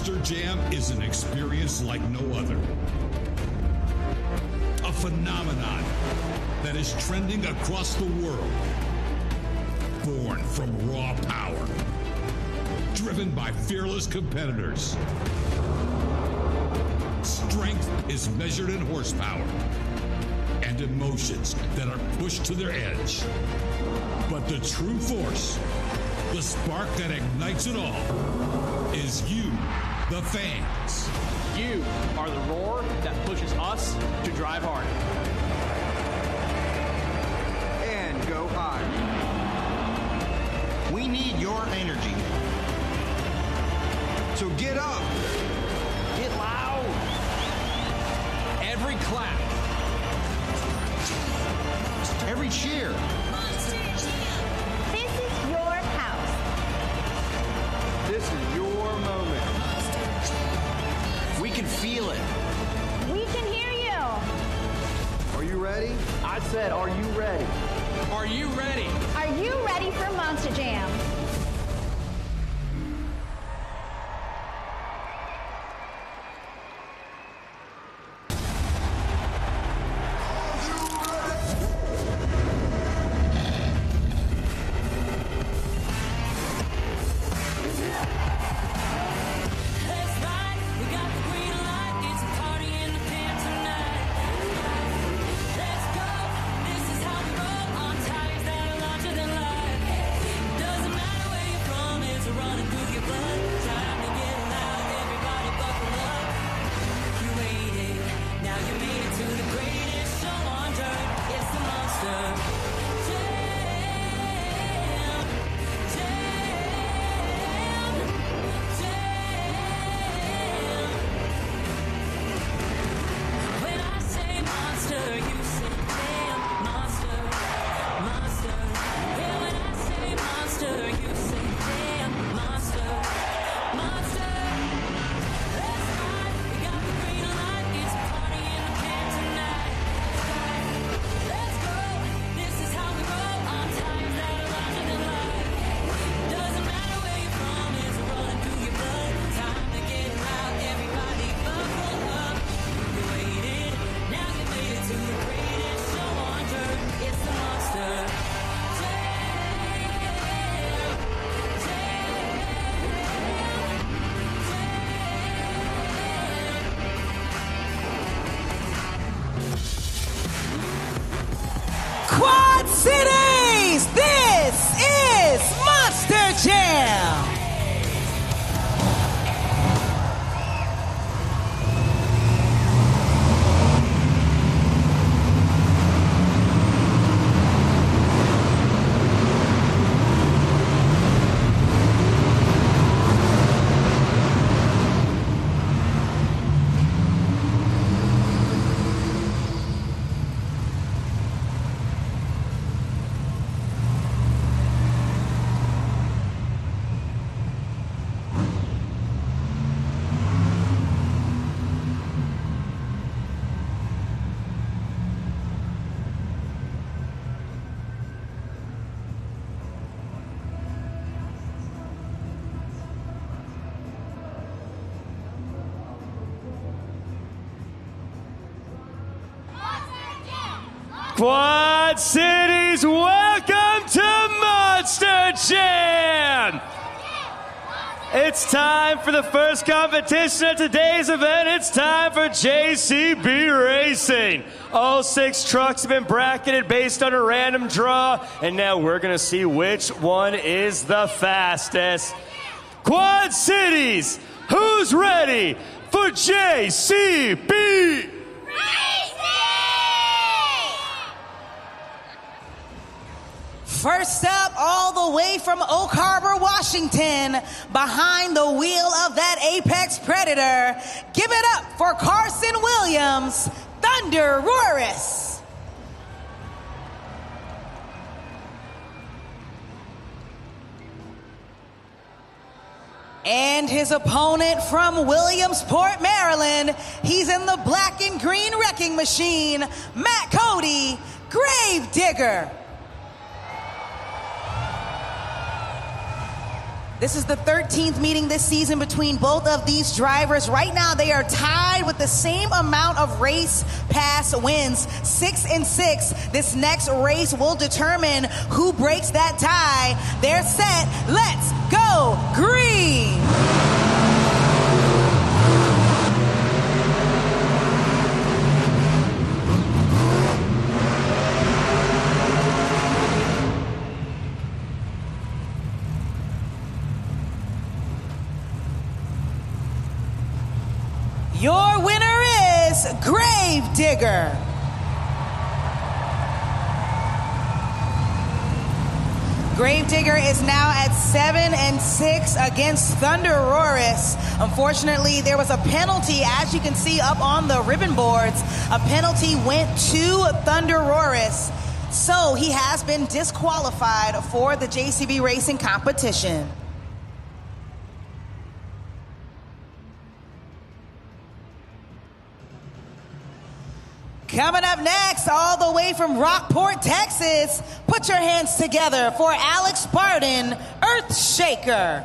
Monster Jam is an experience like no other. A phenomenon that is trending across the world. Born from raw power. Driven by fearless competitors. Strength is measured in horsepower. And emotions that are pushed to their edge. But the true force, the spark that ignites it all, is you, the fans. You are the roar that pushes us to drive hard. And go high. We need your energy. So get up. Get loud. Every clap. Every cheer. This is your house. This is your moment. We can feel it. We can hear you. Are you ready? I said, are you ready? Are you ready? Are you ready for Monster Jam? Quad Cities! This is Monster Jam! Quad Cities, welcome to Monster Jam! It's time for the first competition at today's event. It's time for JCB Racing. All 6 trucks have been bracketed based on a random draw, and now we're going to see which one is the fastest. Quad Cities, who's ready for JCB? First up, all the way from Oak Harbor, Washington, behind the wheel of that apex predator, give it up for Carson Williams, Thunder Roaris. And his opponent from Williamsport, Maryland, he's in the black and green wrecking machine, Matt Cody, Grave Digger. This is the 13th meeting this season between both of these drivers. Right now, they are tied with the same amount of race pass wins, 6 and 6. This next race will determine who breaks that tie. They're set. Let's go green. Your winner is Gravedigger. Gravedigger is now at 7 and 6 against Thunderoris. Unfortunately, there was a penalty, as you can see up on the ribbon boards. A penalty went to Thunderoris, so he has been disqualified for the JCB Racing competition. Coming up next, all the way from Rockport, Texas, put your hands together for Alex Barton, Earthshaker.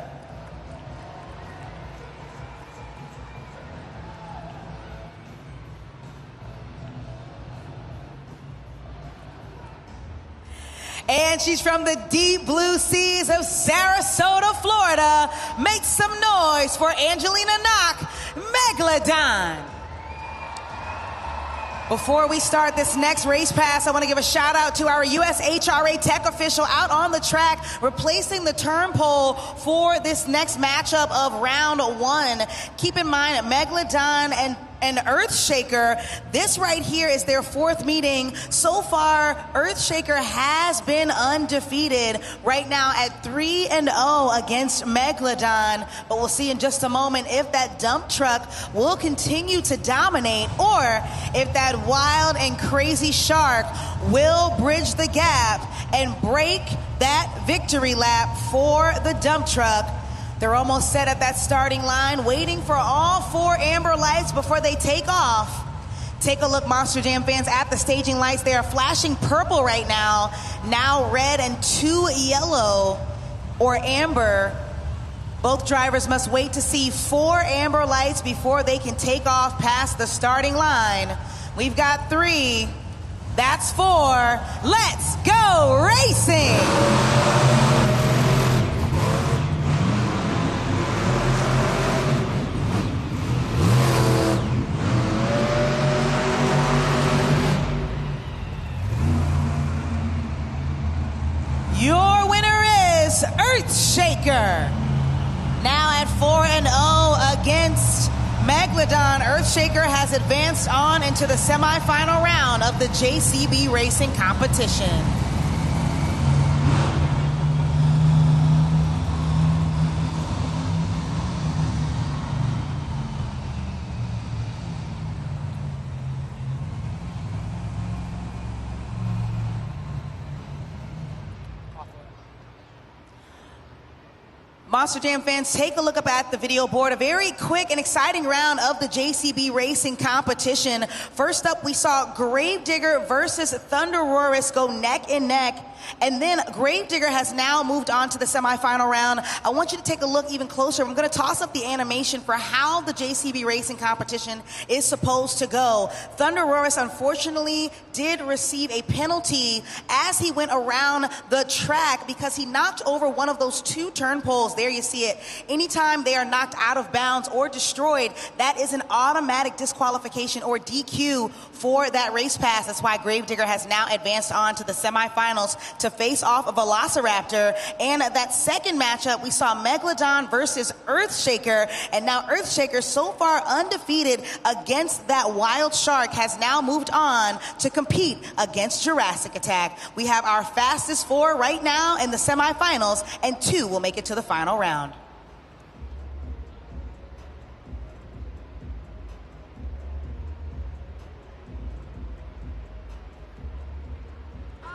And she's from the deep blue seas of Sarasota, Florida. Make some noise for Angelina Knock, Megalodon. Before we start this next race pass, I want to give a shout out to our US HRA tech official out on the track, replacing the turn pole for this next matchup of round 1. Keep in mind, Megalodon and Earthshaker, this right here is their 4th meeting. So far, Earthshaker has been undefeated, right now at 3-0 against Megalodon. But we'll see in just a moment if that dump truck will continue to dominate or if that wild and crazy shark will bridge the gap and break that victory lap for the dump truck. They're almost set at that starting line, waiting for all 4 amber lights before they take off. Take a look, Monster Jam fans, at the staging lights. They are flashing purple right now, now red and 2 yellow or amber. Both drivers must wait to see 4 amber lights before they can take off past the starting line. We've got 3. That's 4. Let's go racing! Your winner is Earthshaker. Now at 4-0 against Megalodon, Earthshaker has advanced on into the semifinal round of the JCB Racing competition. Monster Jam fans, take a look up at the video board. A very quick and exciting round of the JCB Racing competition. First up, we saw Gravedigger versus Thunderoris go neck and neck. And then Gravedigger has now moved on to the semifinal round. I want you to take a look even closer. I'm going to toss up the animation for how the JCB Racing competition is supposed to go. Thunderoris, unfortunately, did receive a penalty as he went around the track because he knocked over one of those 2 turn poles. There you see it. Anytime they are knocked out of bounds or destroyed, that is an automatic disqualification or DQ for that race pass. That's why Gravedigger has now advanced on to the semifinals to face off a Velociraptor. And that second matchup, we saw Megalodon versus Earthshaker. And now Earthshaker, so far undefeated against that wild shark, has now moved on to compete against Jurassic Attack. We have our fastest 4 right now in the semifinals, and 2 will make it to the final round.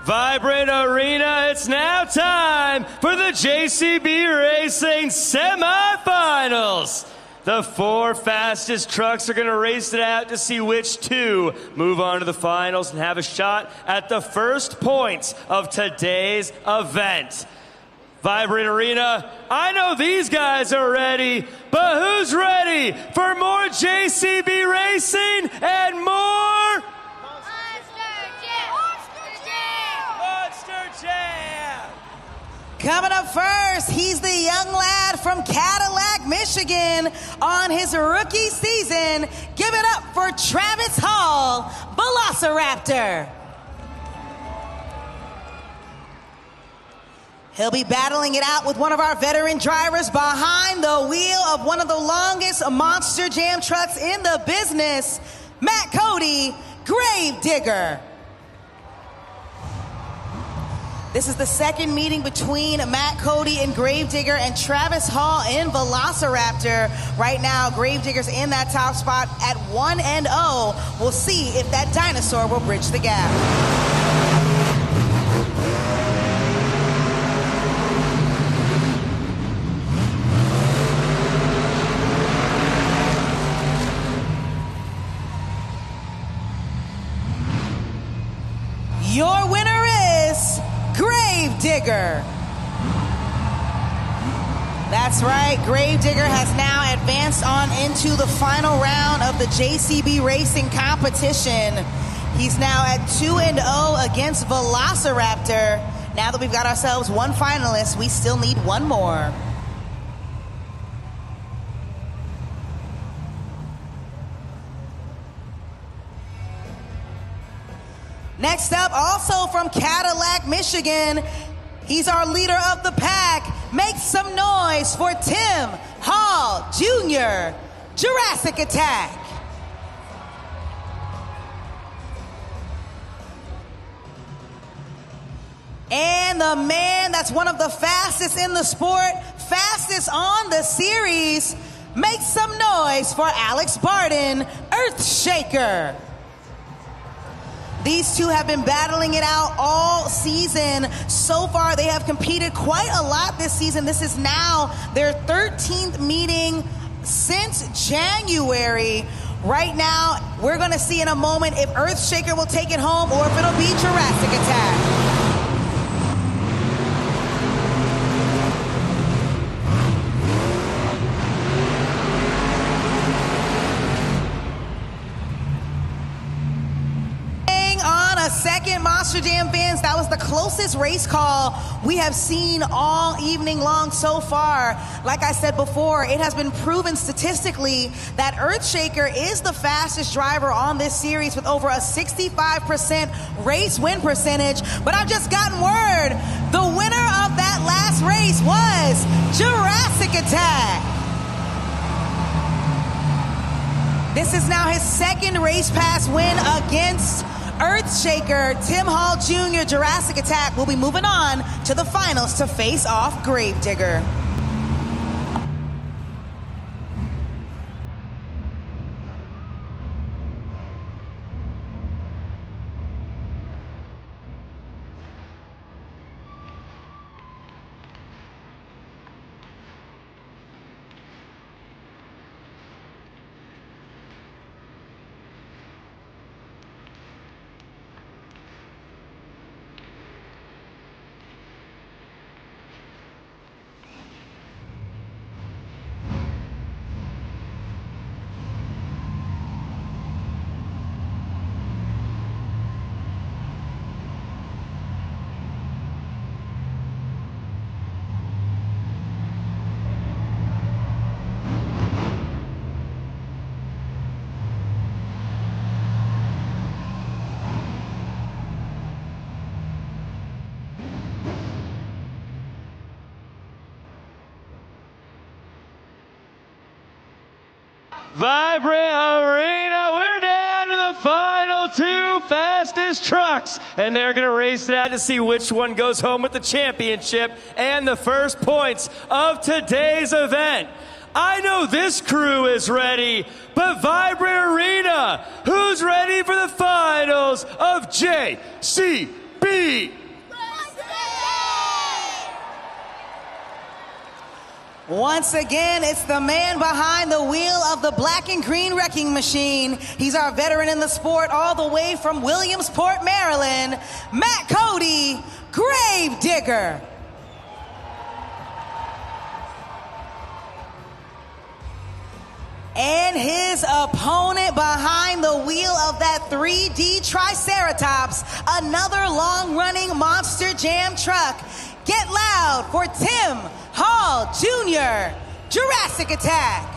Vibrant Arena, it's now time for the JCB Racing semifinals. The 4 fastest trucks are going to race it out to see which 2 move on to the finals and have a shot at the first points of today's event. Vibrant Arena, I know these guys are ready, but who's ready for more JCB racing and more Monster Jam? Coming up first, he's the young lad from Cadillac, Michigan on his rookie season. Give it up for Travis Hall, Velociraptor. He'll be battling it out with one of our veteran drivers behind the wheel of one of the longest Monster Jam trucks in the business, Matt Cody, Gravedigger. This is the second meeting between Matt Cody and Gravedigger and Travis Hall in Velociraptor. Right now, Gravedigger's in that top spot at 1-0. We'll see if that dinosaur will bridge the gap. Your winner is Gravedigger. That's right, Gravedigger has now advanced on into the final round of the JCB Racing competition. He's now at 2-0 against Velociraptor. Now that we've got ourselves one finalist, we still need one more. Next up, also from Cadillac, Michigan, he's our leader of the pack. Make some noise for Tim Hall Jr., Jurassic Attack. And the man that's one of the fastest in the sport, fastest on the series, make some noise for Alex Barton, Earthshaker. These two have been battling it out all season. So far, they have competed quite a lot this season. This is now their 13th meeting since January. Right now, we're gonna see in a moment if Earthshaker will take it home or if it'll be Jurassic Attack. Second, Monster Jam fans, that was the closest race call we have seen all evening long so far. Like I said before, it has been proven statistically that Earthshaker is the fastest driver on this series with over a 65% race win percentage. But I've just gotten word, the winner of that last race was Jurassic Attack. This is now his second race pass win against Earthshaker. Tim Hall Jr., Jurassic Attack, will be moving on to the finals to face off Gravedigger. Vibrant Arena, we're down to the final two fastest trucks, and they're going to race it out to see which one goes home with the championship and the first points of today's event. I know this crew is ready, but Vibrant Arena, who's ready for the finals of JCB? Once again, it's the man behind the wheel of the black and green wrecking machine. He's our veteran in the sport all the way from Williamsport, Maryland, Matt Cody, Gravedigger. And his opponent behind the wheel of that 3D Triceratops, another long-running Monster Jam truck. Get loud for Tim Hall Jr., Jurassic Attack.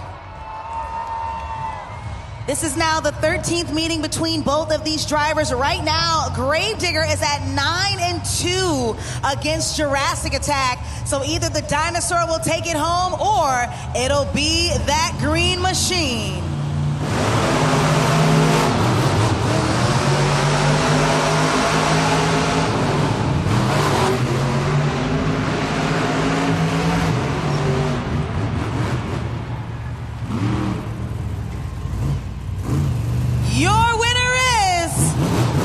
This is now the 13th meeting between both of these drivers. Right now, Gravedigger is at 9-2 against Jurassic Attack. So either the dinosaur will take it home or it'll be that green machine. Your winner is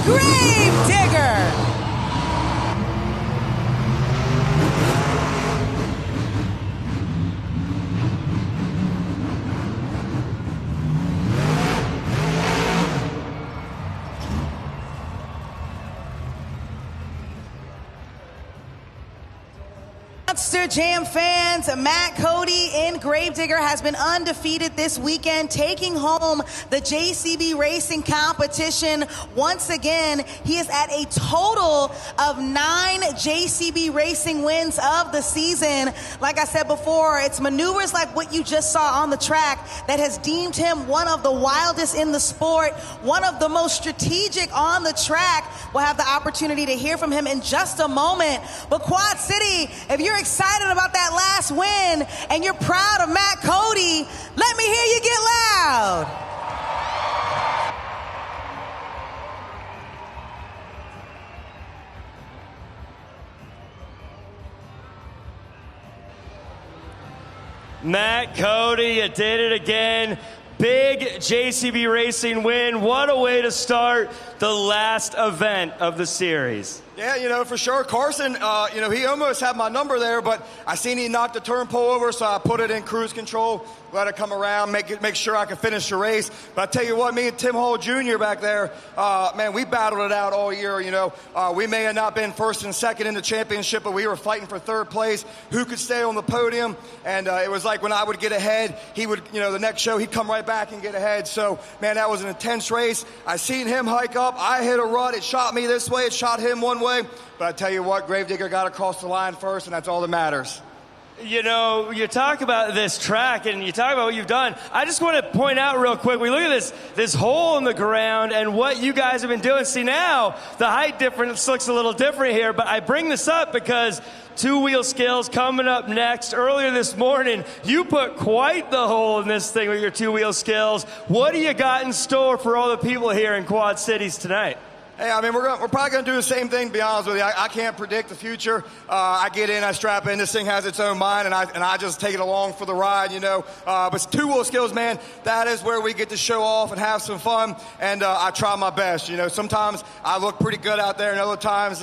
Gravedigger. Monster Jam fans, Matt Cody in Gravedigger has been undefeated this weekend, taking home the JCB Racing competition. Once again, he is at a total of 9 JCB Racing wins of the season. Like I said before, it's maneuvers like what you just saw on the track that has deemed him one of the wildest in the sport, one of the most strategic on the track. We'll have the opportunity to hear from him in just a moment. But Quad City, if you're excited about that last win and you're proud of Matt Cody, let me hear you get loud. Matt Cody, you did it again. Big JCB Racing win. What a way to start the last event of the series. Yeah, you know, for sure. Carson, you know, he almost had my number there, but I seen he knocked the turn pole over, so I put it in cruise control, let it come around, make sure I could finish the race. But I tell you what, me and Tim Hall Jr. back there, man, we battled it out all year, you know. We may have not been first and second in the championship, but we were fighting for third place. Who could stay on the podium? And it was like when I would get ahead, he would, you know, the next show, he'd come right back and get ahead. So, man, that was an intense race. I seen him hike up. I hit a rut. It shot me this way. It shot him one way. But I tell you what, Gravedigger got across the line first, and that's all that matters. You know, you talk about this track and you talk about what you've done. I just want to point out real quick, we look at this hole in the ground and what you guys have been doing. See, now the height difference looks a little different here, but I bring this up because two-wheel skills coming up next. Earlier this morning, you put quite the hole in this thing with your two-wheel skills. What do you got in store for all the people here in Quad Cities tonight? Hey, I mean, we're probably going to do the same thing, to be honest with you. I can't predict the future. I get in, I strap in. This thing has its own mind, and I just take it along for the ride, you know. But two-wheel skills, man, that is where we get to show off and have some fun, and I try my best. You know, sometimes I look pretty good out there, and other times,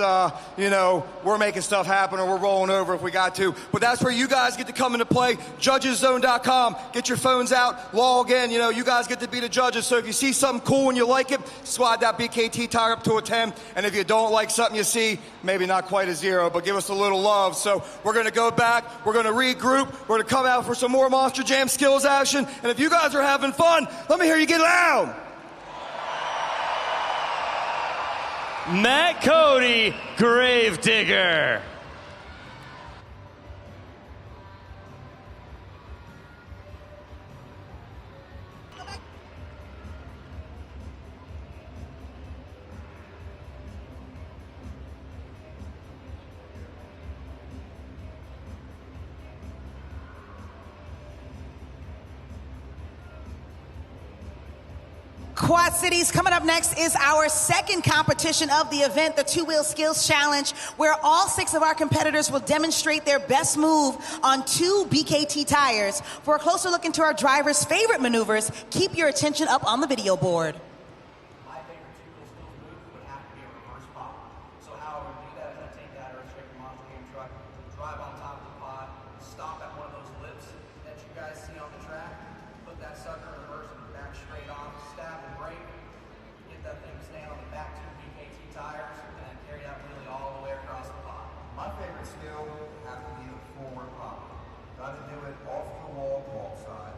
you know, we're making stuff happen or we're rolling over if we got to. But that's where you guys get to come into play. JudgesZone.com. Get your phones out, log in. You know, you guys get to be the judges. So if you see something cool and you like it, slide that BKT tire up to a 10, and if you don't like something you see, maybe not quite a 0, but give us a little love. So we're going to go back, we're going to regroup, we're going to come out for some more Monster Jam skills action, and if you guys are having fun, let me hear you get loud. Matt Cody, Gravedigger. Quad Cities, coming up next is our second competition of the event, the Two-Wheel Skills Challenge, where all 6 of our competitors will demonstrate their best move on 2 BKT tires. For a closer look into our drivers' favorite maneuvers, keep your attention up on the video board. My favorite two-wheel skills move would have to be a reverse pop. So how I would do that is I take that Earthquake Monster Jam truck, drive on top of the pod, stop at one of those lips that you guys see on the track, put that sucker in reverse and back straight off, stab and brake, get that thing to stand on the back 2 BKT tires, and then carry that wheelie all the way across the pod. My favorite skill has to be the forward pop. Got to do it off the wall side.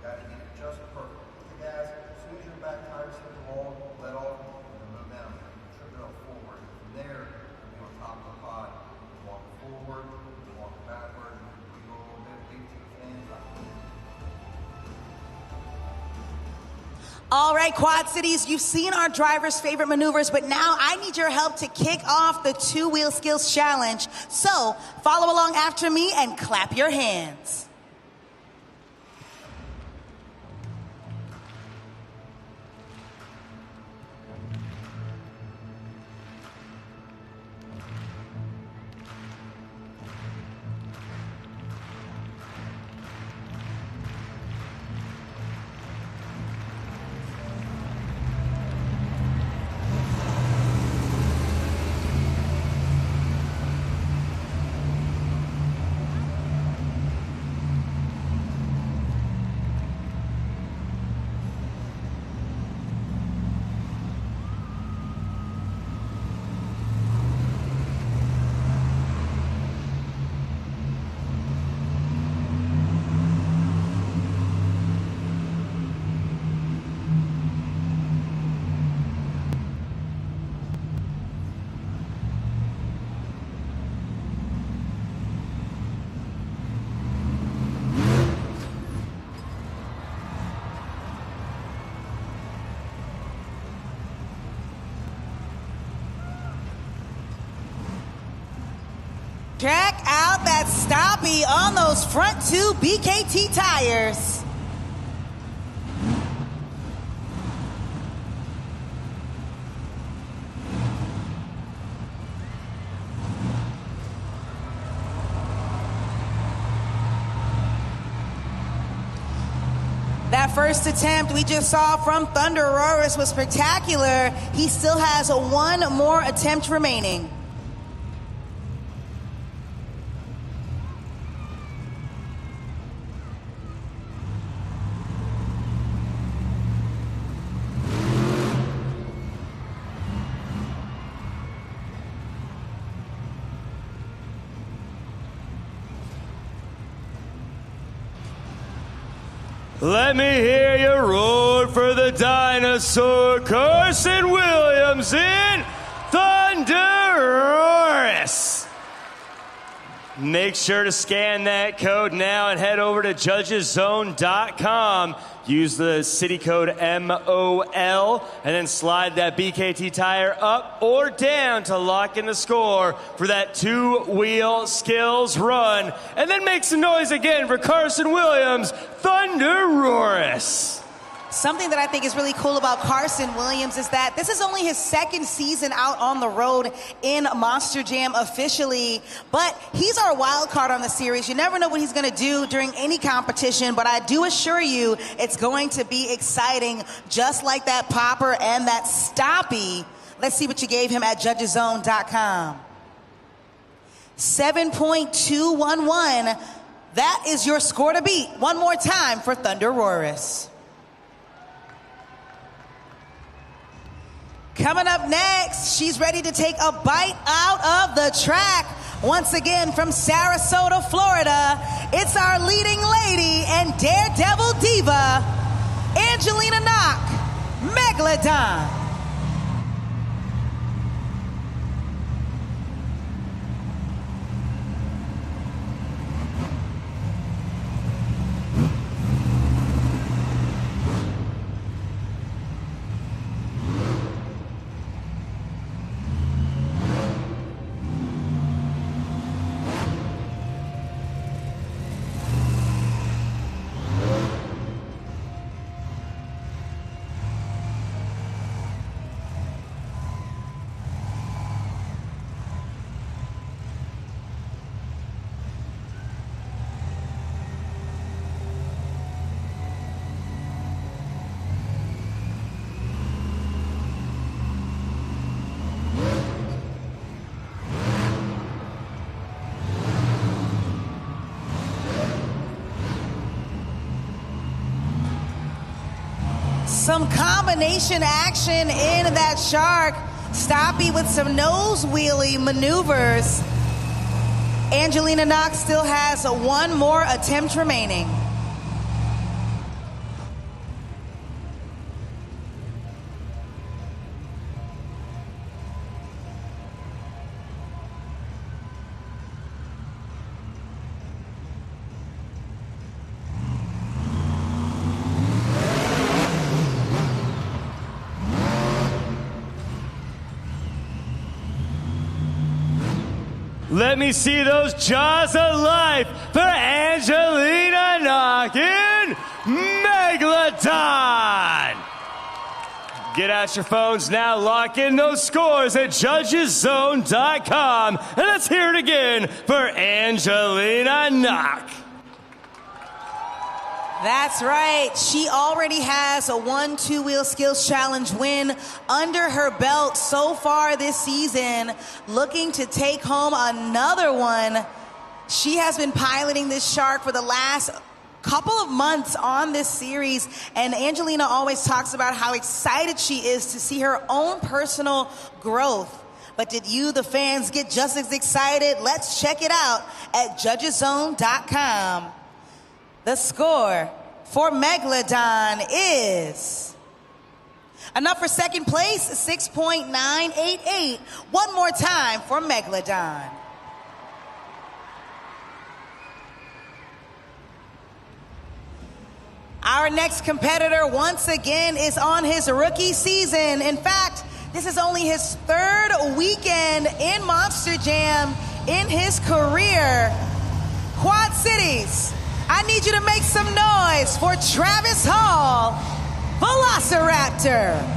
Got to get it just perfect. Hit the gas. As soon as your back tires hit the wall, let off, and then move down. Trip it up forward. From there, you'll be on top of the pod. Walk forward, walk backward, you go a little bit, lead to the fans. All right, Quad Cities, you've seen our driver's favorite maneuvers, but now I need your help to kick off the two-wheel skills challenge. So follow along after me and clap your hands. Check out that stoppie on those front two BKT tires. That first attempt we just saw from Thunder Roaris was spectacular. He still has one more attempt remaining. Let me hear you roar for the dinosaur, Carson Williams in Thunder Roaris. Make sure to scan that code now and head over to judgeszone.com. Use the city code MOL and then slide that BKT tire up or down to lock in the score for that two-wheel skills run. And then make some noise again for Carson Williams, Thunder Roaris. Something that I think is really cool about Carson Williams is that this is only his second season out on the road in Monster Jam officially, but he's our wild card on the series. You never know what he's going to do during any competition, but I do assure you it's going to be exciting, just like that popper and that stoppie. Let's see what you gave him at judgeszone.com. 7.211. That is your score to beat. One more time for Thunder Roaris. Coming up next, she's ready to take a bite out of the track. Once again from Sarasota, Florida, it's our leading lady and daredevil diva, Angelina Knock, Megalodon. Some combination action in that shark. Stoppie with some nose wheelie maneuvers. Angelina Knox still has one more attempt remaining. Let me see those jaws of life for Angelina Knockin' Megalodon. Get out your phones now, lock in those scores at judgeszone.com, and let's hear it again for Angelina Knock. That's right. She already has a 1-2-wheel skills challenge win under her belt so far this season, looking to take home another one. She has been piloting this shark for the last couple of months on this series, and Angelina always talks about how excited she is to see her own personal growth. But did you, the fans, get just as excited? Let's check it out at judgeszone.com. The score for Megalodon is enough for second place, 6.988. One more time for Megalodon. Our next competitor, once again, is on his rookie season. In fact, this is only his third weekend in Monster Jam in his career. Quad Cities, I need you to make some noise for Travis Hall, Velociraptor.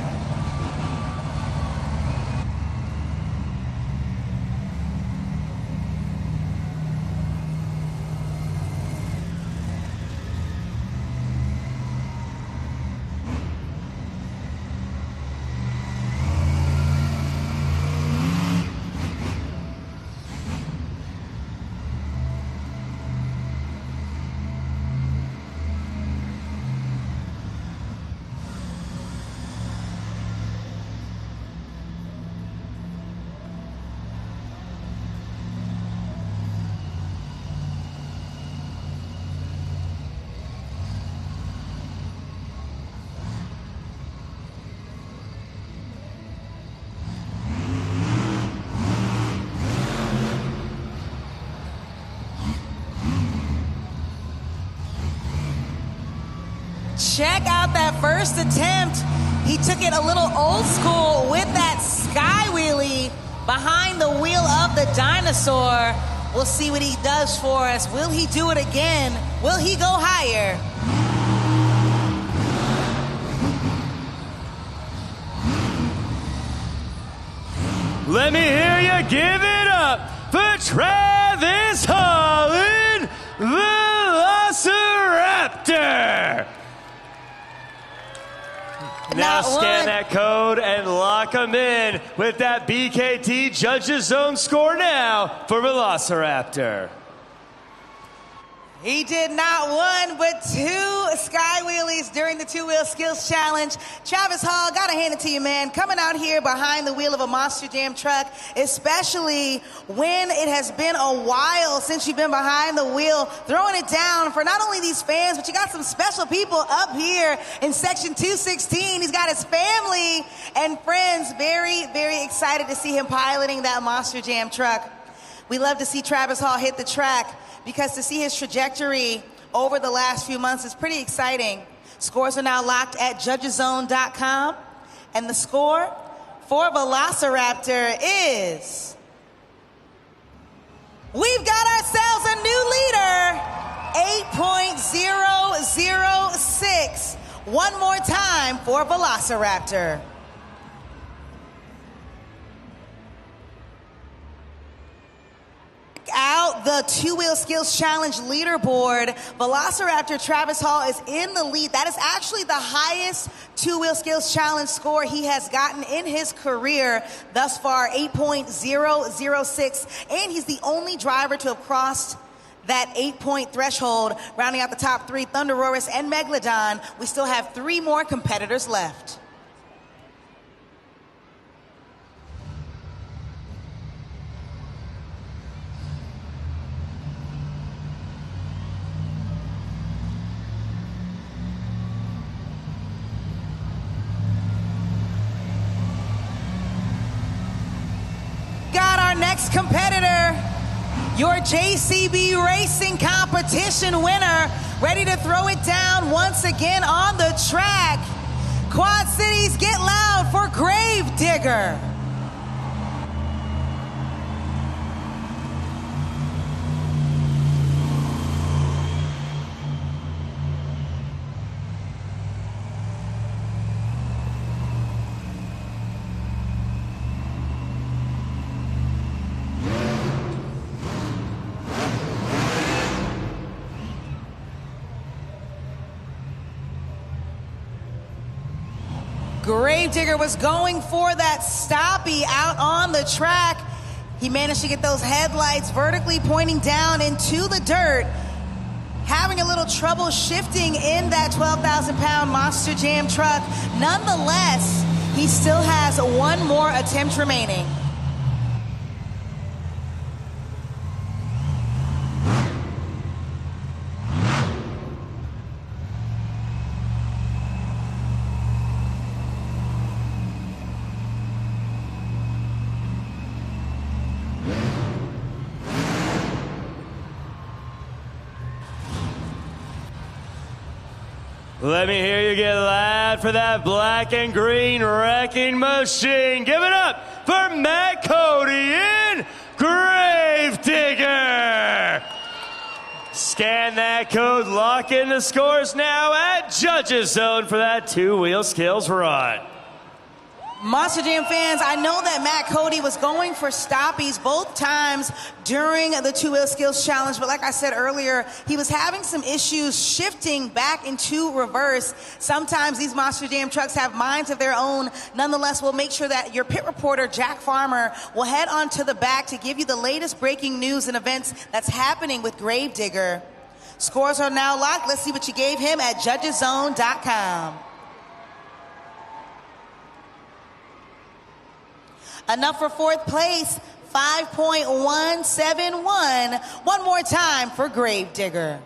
Check out that first attempt. He took it a little old school with that sky wheelie behind the wheel of the dinosaur. We'll see what he does for us. Will he do it again? Will he go higher? Let me hear you give it up for Travis Hall in Velociraptor. Now scan that code and lock them in with that BKT Judges Zone score now for Velociraptor. He did not one, but two sky wheelies during the two-wheel skills challenge. Travis Hall, gotta hand it to you, man. Coming out here behind the wheel of a Monster Jam truck, especially when it has been a while since you've been behind the wheel, throwing it down for not only these fans, but you got some special people up here in section 216. He's got his family and friends very, very excited to see him piloting that Monster Jam truck. We love to see Travis Hall hit the track, because to see his trajectory over the last few months is pretty exciting. Scores are now locked at judgeszone.com, and the score for Velociraptor is... We've got ourselves a new leader, 8.006. One more time for Velociraptor. Out the two-wheel skills challenge leaderboard, Velociraptor Travis Hall is in the lead. That is actually the highest two-wheel skills challenge score he has gotten in his career thus far, 8.006. And he's the only driver to have crossed that 8-point threshold. Rounding out the top three, Thunderosaurus and Megalodon. We still have three more competitors left. Next competitor, your JCB Racing competition winner, ready to throw it down once again on the track. Quad Cities, get loud for Grave Digger. Gravedigger was going for that stoppie out on the track. He managed to get those headlights vertically pointing down into the dirt, having a little trouble shifting in that 12,000-pound Monster Jam truck. Nonetheless, he still has one more attempt remaining. Let me hear you get loud for that black and green wrecking machine. Give it up for Matt Cody in Gravedigger. Scan that code, lock in the scores now at Judges Zone for that two-wheel skills run. Monster Jam fans, I know that Matt Cody was going for stoppies both times during the two-wheel skills challenge, but like I said earlier, he was having some issues shifting back into reverse. Sometimes these Monster Jam trucks have minds of their own. Nonetheless, we'll make sure that your pit reporter, Jack Farmer, will head on to the back to give you the latest breaking news and events that's happening with Gravedigger. Scores are now locked. Let's see what you gave him at judgeszone.com. Enough for fourth place, 5.171. One more time for Gravedigger.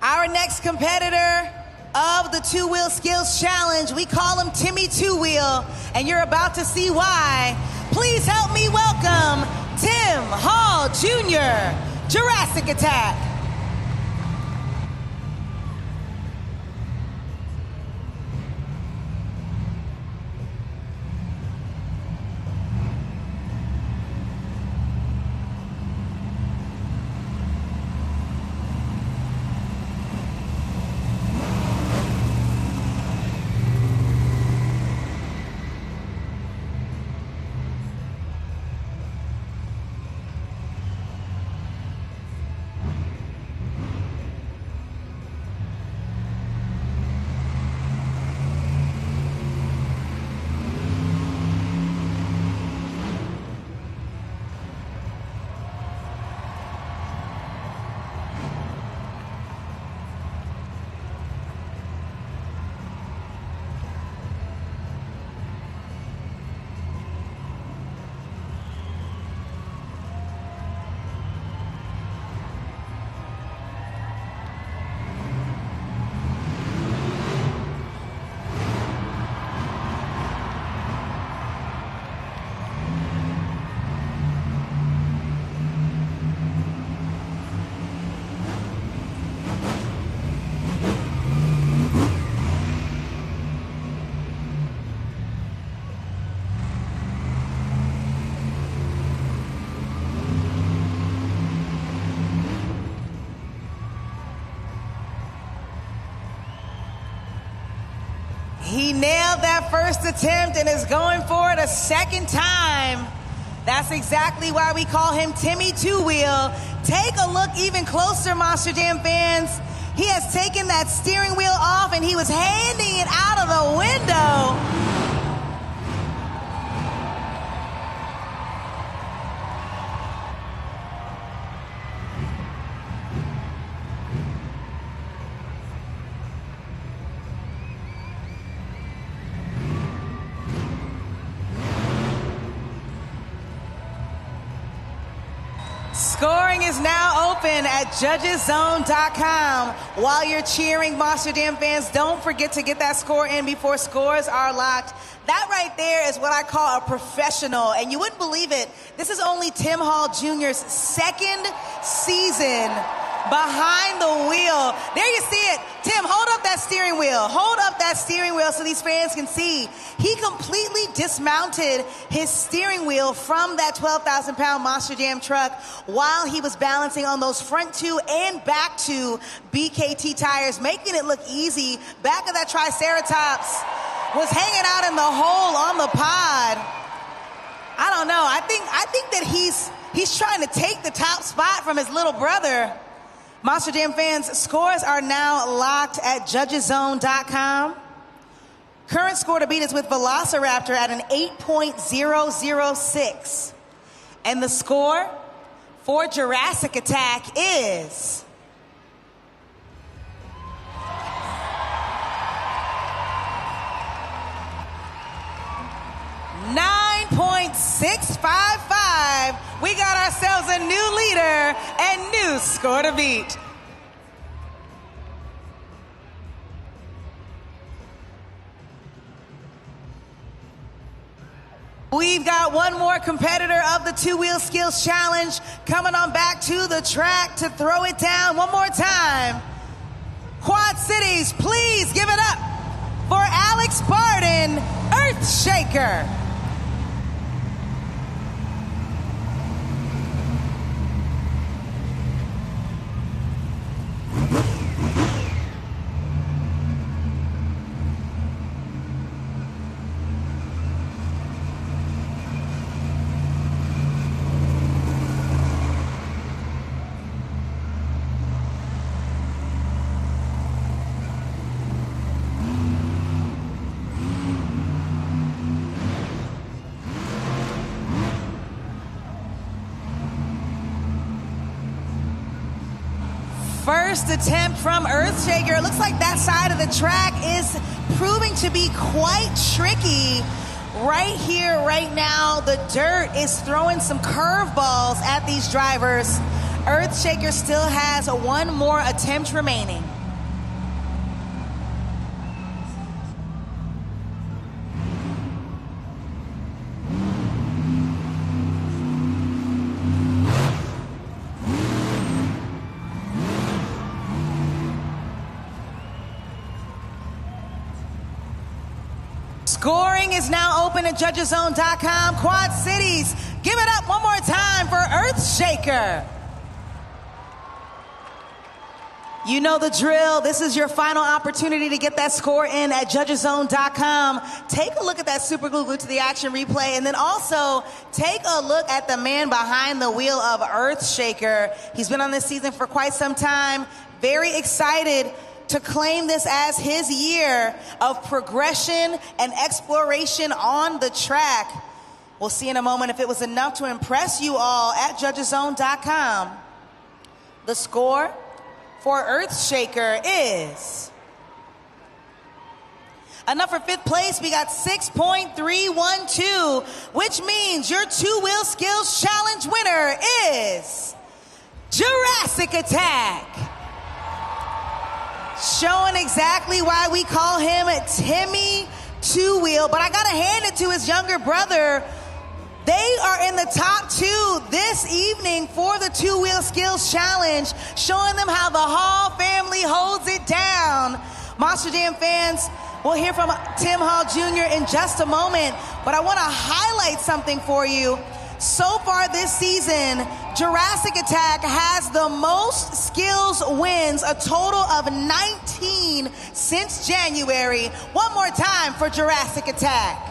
Our next competitor of the two-wheel skills challenge, we call him Timmy Two-Wheel, and you're about to see why. Please help me welcome Tim Hall Jr., Jurassic Attack. He nailed that first attempt and is going for it a second time. That's exactly why we call him Timmy Two-Wheel. Take a look even closer, Monster Jam fans. He has taken that steering wheel off and he was handing it out of the window. Scoring is now open at judgeszone.com. While you're cheering, Monster Jam fans, don't forget to get that score in before scores are locked. That right there is what I call a professional, and you wouldn't believe it. This is only Tim Hall Jr.'s second season behind the wheel. There you see it. Tim, hold up that steering wheel. Hold up that steering wheel so these fans can see. He completely dismounted his steering wheel from that 12,000-pound Monster Jam truck while he was balancing on those front two and back two BKT tires, making it look easy. Back of that Triceratops was hanging out in the hole on the pod. I don't know. I think that he's trying to take the top spot from his little brother. Monster Jam fans, scores are now locked at judgeszone.com. Current score to beat is with Velociraptor at an 8.006. And the score for Jurassic Attack is 9.655. We got ourselves a new leader and new score to beat. We've got one more competitor of the two-wheel skills challenge coming on back to the track to throw it down one more time. Quad Cities, please give it up for Alex Barden, Earthshaker. First attempt from Earthshaker. It looks like that side of the track is proving to be quite tricky. Right here, right now, the dirt is throwing some curveballs at these drivers. Earthshaker still has one more attempt remaining. Scoring is now open at judgeszone.com. Quad Cities, give it up one more time for Earthshaker. You know the drill. This is your final opportunity to get that score in at judgeszone.com. Take a look at that super glue to the action replay, and then also take a look at the man behind the wheel of Earthshaker. He's been on this season for quite some time. Very excited to claim this as his year of progression and exploration on the track. We'll see in a moment if it was enough to impress you all at judgeszone.com. The score for Earthshaker is enough for fifth place. We got 6.312, which means your two-wheel skills challenge winner is Jurassic Attack. Showing exactly why we call him Timmy Two-Wheel, but I gotta hand it to his younger brother. They are in the top two this evening for the two-wheel skills challenge, showing them how the Hall family holds it down. Monster Jam fans, we'll hear from Tim Hall Jr. in just a moment, but I wanna highlight something for you. So far this season, Jurassic Attack has the most skills wins, a total of 19 since January. One more time for Jurassic Attack.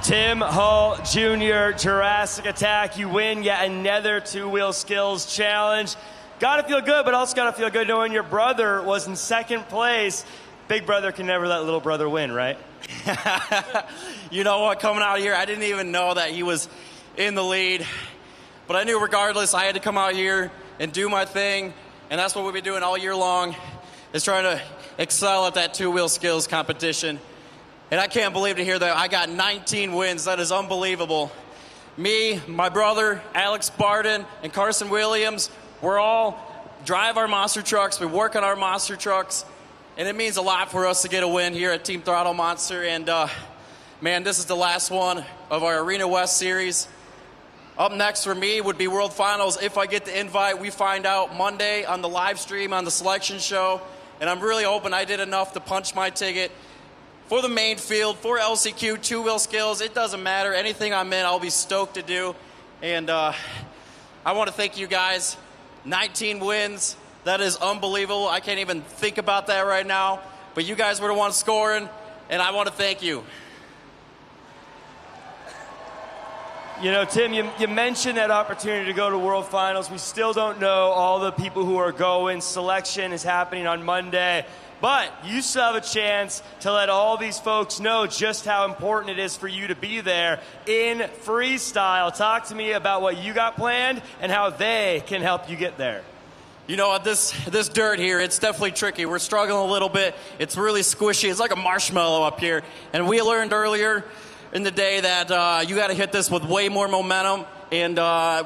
Tim Hall Jr., Jurassic Attack, you win yet another two-wheel skills challenge. Gotta feel good, but also gotta feel good knowing your brother was in second place. Big brother can never let little brother win, right? You know what, coming out here, I didn't even know that he was in the lead. But I knew regardless, I had to come out here and do my thing. And that's what we've been doing all year long, is trying to excel at that two-wheel skills competition. And I can't believe to hear that I got 19 wins. That is unbelievable. Me, my brother, Alex Barden, and Carson Williams, we're all drive our monster trucks. We work on our monster trucks. And it means a lot for us to get a win here at Team Throttle Monster. And, man, this is the last one of our Arena West series. Up next for me would be World Finals. If I get the invite, we find out Monday on the live stream on the selection show. And I'm really hoping I did enough to punch my ticket for the main field, for LCQ, two-wheel skills. It doesn't matter. Anything I'm in, I'll be stoked to do. And I want to thank you guys. 19 wins. That is unbelievable. I can't even think about that right now. But you guys were the ones scoring, and I want to thank you. You know, Tim, you mentioned that opportunity to go to World Finals. We still don't know all the people who are going. Selection is happening on Monday. But you still have a chance to let all these folks know just how important it is for you to be there in freestyle. Talk to me about what you got planned and how they can help you get there. You know, this dirt here, it's definitely tricky. We're struggling a little bit. It's really squishy. It's like a marshmallow up here. And we learned earlier in the day that you got to hit this with way more momentum. And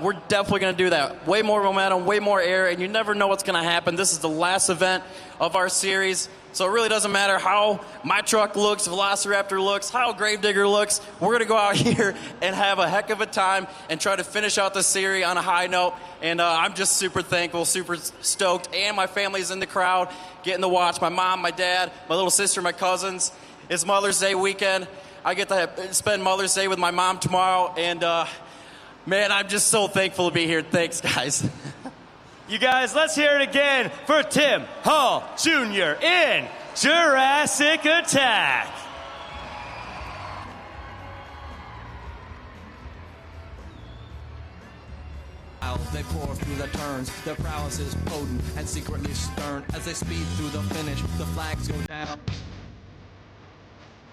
we're definitely going to do that. Way more momentum, way more air, and you never know what's going to happen. This is the last event of our series, so it really doesn't matter how my truck looks, Velociraptor looks, how Gravedigger looks. We're going to go out here and have a heck of a time and try to finish out the series on a high note. And I'm just super thankful, super stoked, and my family's in the crowd getting to watch. My mom, my dad, my little sister, my cousins. It's Mother's Day weekend. I get to spend Mother's Day with my mom tomorrow, and man, I'm just so thankful to be here. Thanks, guys. You guys, let's hear it again for Tim Hall Jr. in Jurassic Attack. They pour through the turns, their prowess is potent and secretly stern. As they speed through the finish, the flags go down.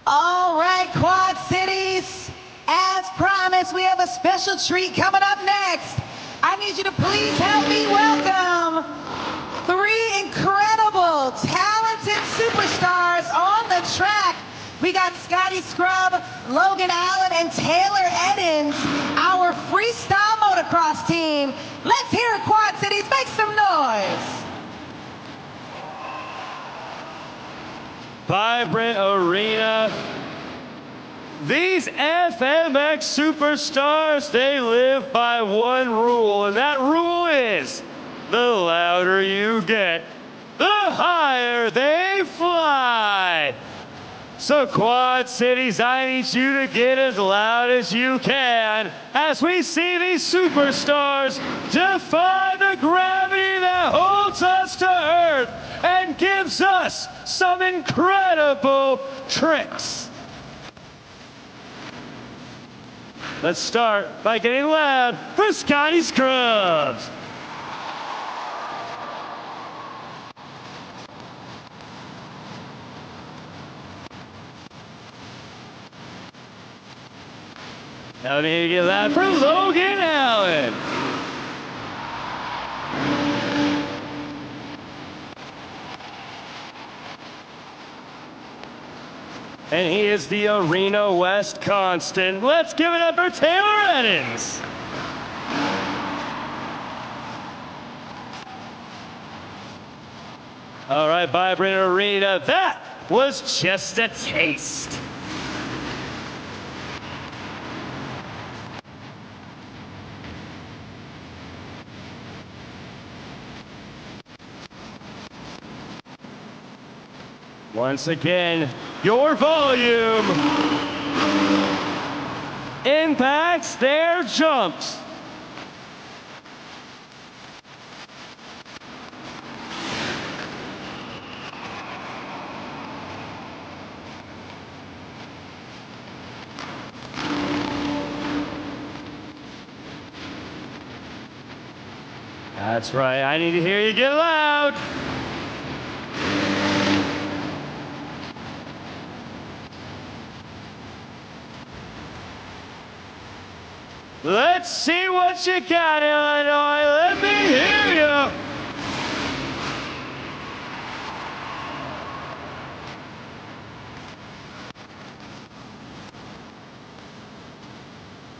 All right, Quad Cities. As promised, we have a special treat coming up next. I need you to please help me welcome 3 incredible, talented superstars on the track. We got Scotty Scrub, Logan Allen, and Taylor Eddins, our freestyle motocross team. Let's hear it, Quad Cities. Make some noise. Vibrant arena. These FMX superstars, they live by one rule, and that rule is the louder you get, the higher they fly. So Quad Cities, I need you to get as loud as you can as we see these superstars defy the gravity that holds us to Earth and gives us some incredible tricks. Let's start by getting loud for Scotty Scrubs. Now we need to get loud for Logan Allen. And he is the Arena West constant. Let's give it up for Taylor Eddins. All right, Vibrant Arena, that was just a taste. Once again, your volume impacts their jumps. That's right, I need to hear you get loud. Let's see what you got, Illinois. Let me hear you.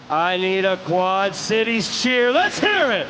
I need a Quad Cities cheer. Let's hear it.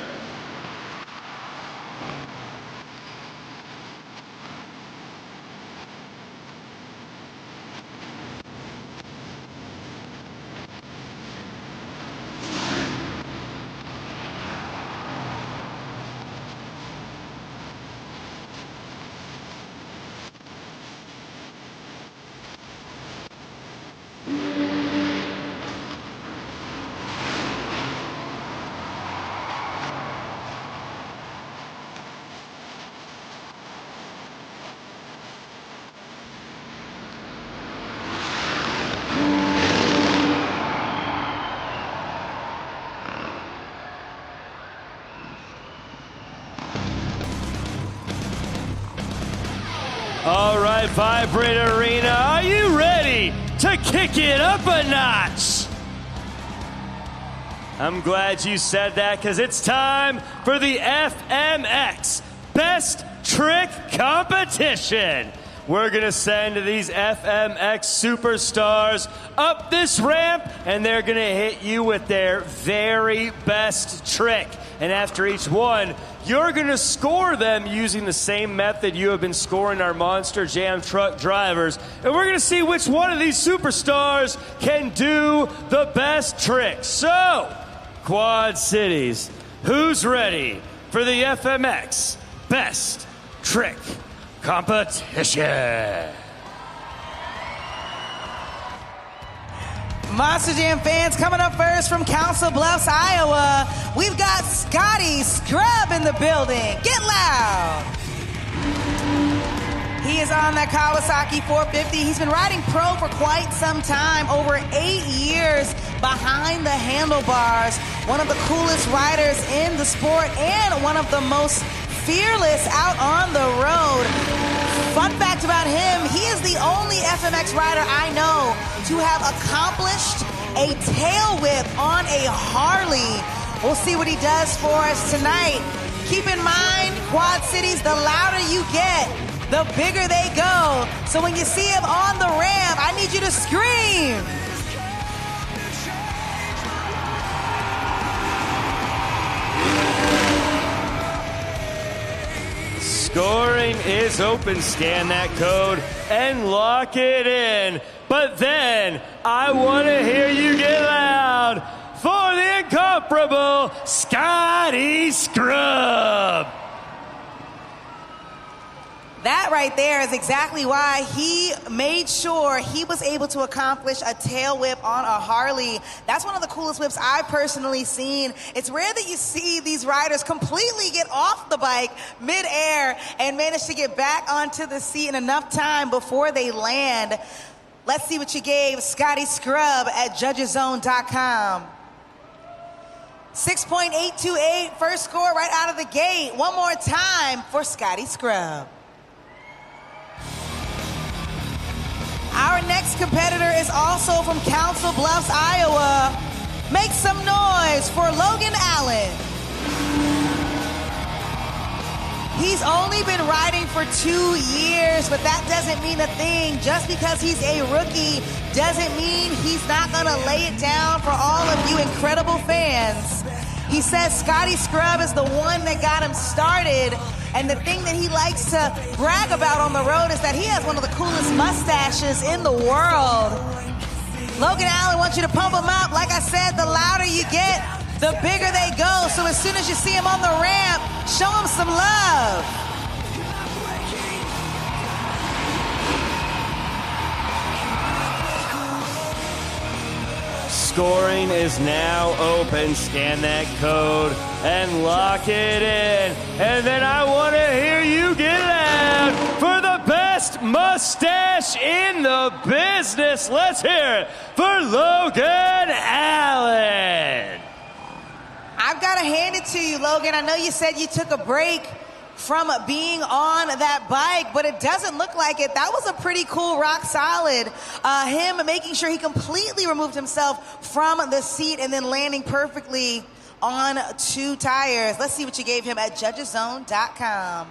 All right, Vibrant Arena, are you ready to kick it up a notch? I'm glad you said that, because it's time for the FMX Best Trick Competition. We're going to send these FMX superstars up this ramp, and they're going to hit you with their very best trick. And after each one, you're going to score them using the same method you have been scoring our Monster Jam truck drivers. And we're going to see which one of these superstars can do the best trick. So, Quad Cities, who's ready for the FMX Best Trick Competition? Monster Jam fans, coming up first from Council Bluffs, Iowa, we've got Scotty Scrub in the building. Get loud. He is on that Kawasaki 450. He's been riding pro for quite some time, over 8 years behind the handlebars. One of the coolest riders in the sport and one of the most fearless out on the road. Fun fact about him, he is the only FMX rider I know to have accomplished a tail whip on a Harley. We'll see what he does for us tonight. Keep in mind, Quad Cities, the louder you get, the bigger they go. So when you see him on the ramp, I need you to scream. Scoring is open. Scan that code and lock it in. But then I want to hear you get loud for the incomparable Scotty Scrub. That right there is exactly why he made sure he was able to accomplish a tail whip on a Harley. That's one of the coolest whips I've personally seen. It's rare that you see these riders completely get off the bike mid-air and manage to get back onto the seat in enough time before they land. Let's see what you gave Scotty Scrub at judgeszone.com. 6.828, first score right out of the gate. One more time for Scotty Scrub. Our next competitor is also from Council Bluffs, Iowa. Make some noise for Logan Allen. He's only been riding for 2 years, but that doesn't mean a thing. Just because he's a rookie doesn't mean he's not gonna lay it down for all of you incredible fans. He says Scotty Scrub is the one that got him started. And the thing that he likes to brag about on the road is that he has one of the coolest mustaches in the world. Logan Allen wants you to pump him up. Like I said, the louder you get, the bigger they go. So as soon as you see him on the ramp, show him some love. Scoring is now open. Scan that code and lock it in. And then I want to hear you get loud for the best mustache in the business. Let's hear it for Logan Allen. I've got to hand it to you, Logan. I know you said you took a break from being on that bike, but it doesn't look like it. That was a pretty cool rock solid. Him making sure he completely removed himself from the seat and then landing perfectly on 2 tires. Let's see what you gave him at judgeszone.com.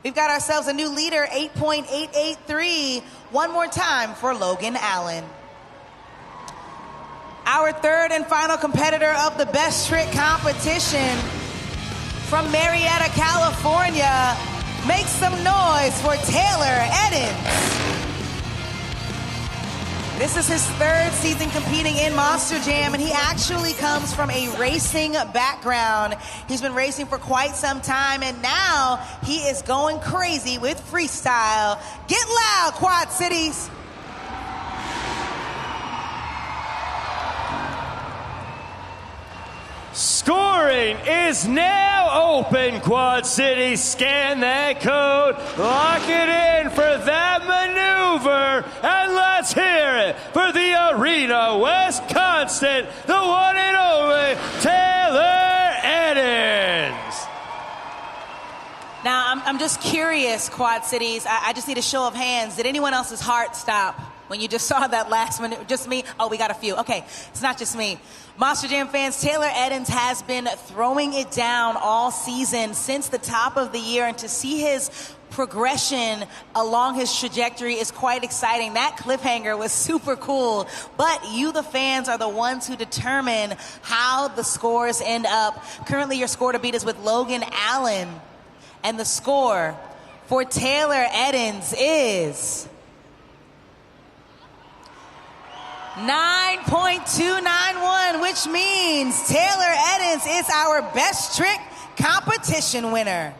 We've got ourselves a new leader, 8.883. One more time for Logan Allen. Our third and final competitor of the Best Trick Competition, from Marietta, California, make some noise for Taylor Eddins. This is his 3rd season competing in Monster Jam, and he actually comes from a racing background. He's been racing for quite some time, and now he is going crazy with freestyle. Get loud, Quad Cities. Scoring is now open, Quad City. Scan that code, lock it in for that maneuver, and let's hear it for the Arena West Constant, the one and only Taylor Eddins. Now, I'm just curious, Quad Cities. I just need a show of hands. Did anyone else's heart stop when you just saw that last one? Just me? Oh, we got a few. Okay, it's not just me. Monster Jam fans, Taylor Eddins has been throwing it down all season since the top of the year, and to see his progression along his trajectory is quite exciting. That cliffhanger was super cool, but you, the fans, are the ones who determine how the scores end up. Currently, your score to beat is with Logan Allen. And the score for Taylor Eddins is 9.291, which means Taylor Eddins is our best trick competition winner.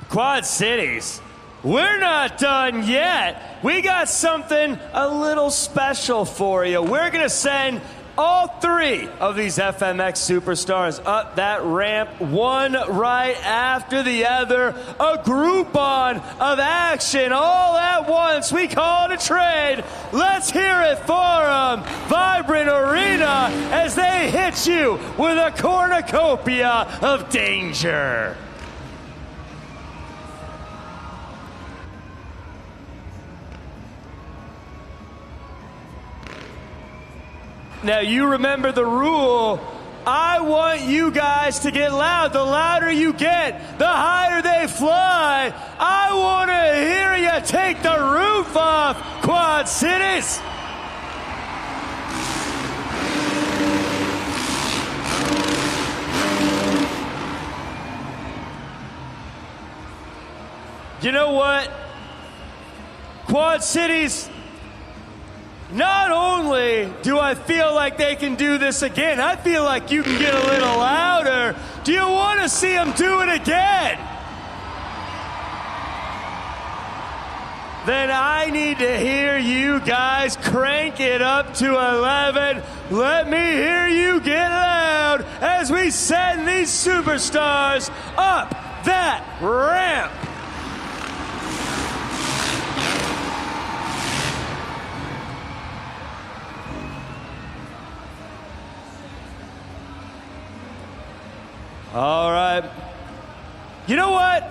Quad Cities, we're not done yet. We got something a little special for you. We're going to send all three of these FMX superstars up that ramp, one right after the other, a Groupon of action all at once. We call it a trade. Let's hear it for them. Vibrant Arena as they hit you with a cornucopia of danger. Now, you remember the rule. I want you guys to get loud. The louder you get, the higher they fly. I want to hear you take the roof off, Quad Cities. You know what? Quad Cities, not only do I feel like they can do this again, I feel like you can get a little louder. Do you want to see them do it again? Then I need to hear you guys crank it up to 11. Let me hear you get loud as we send these superstars up that ramp. All right. You know what?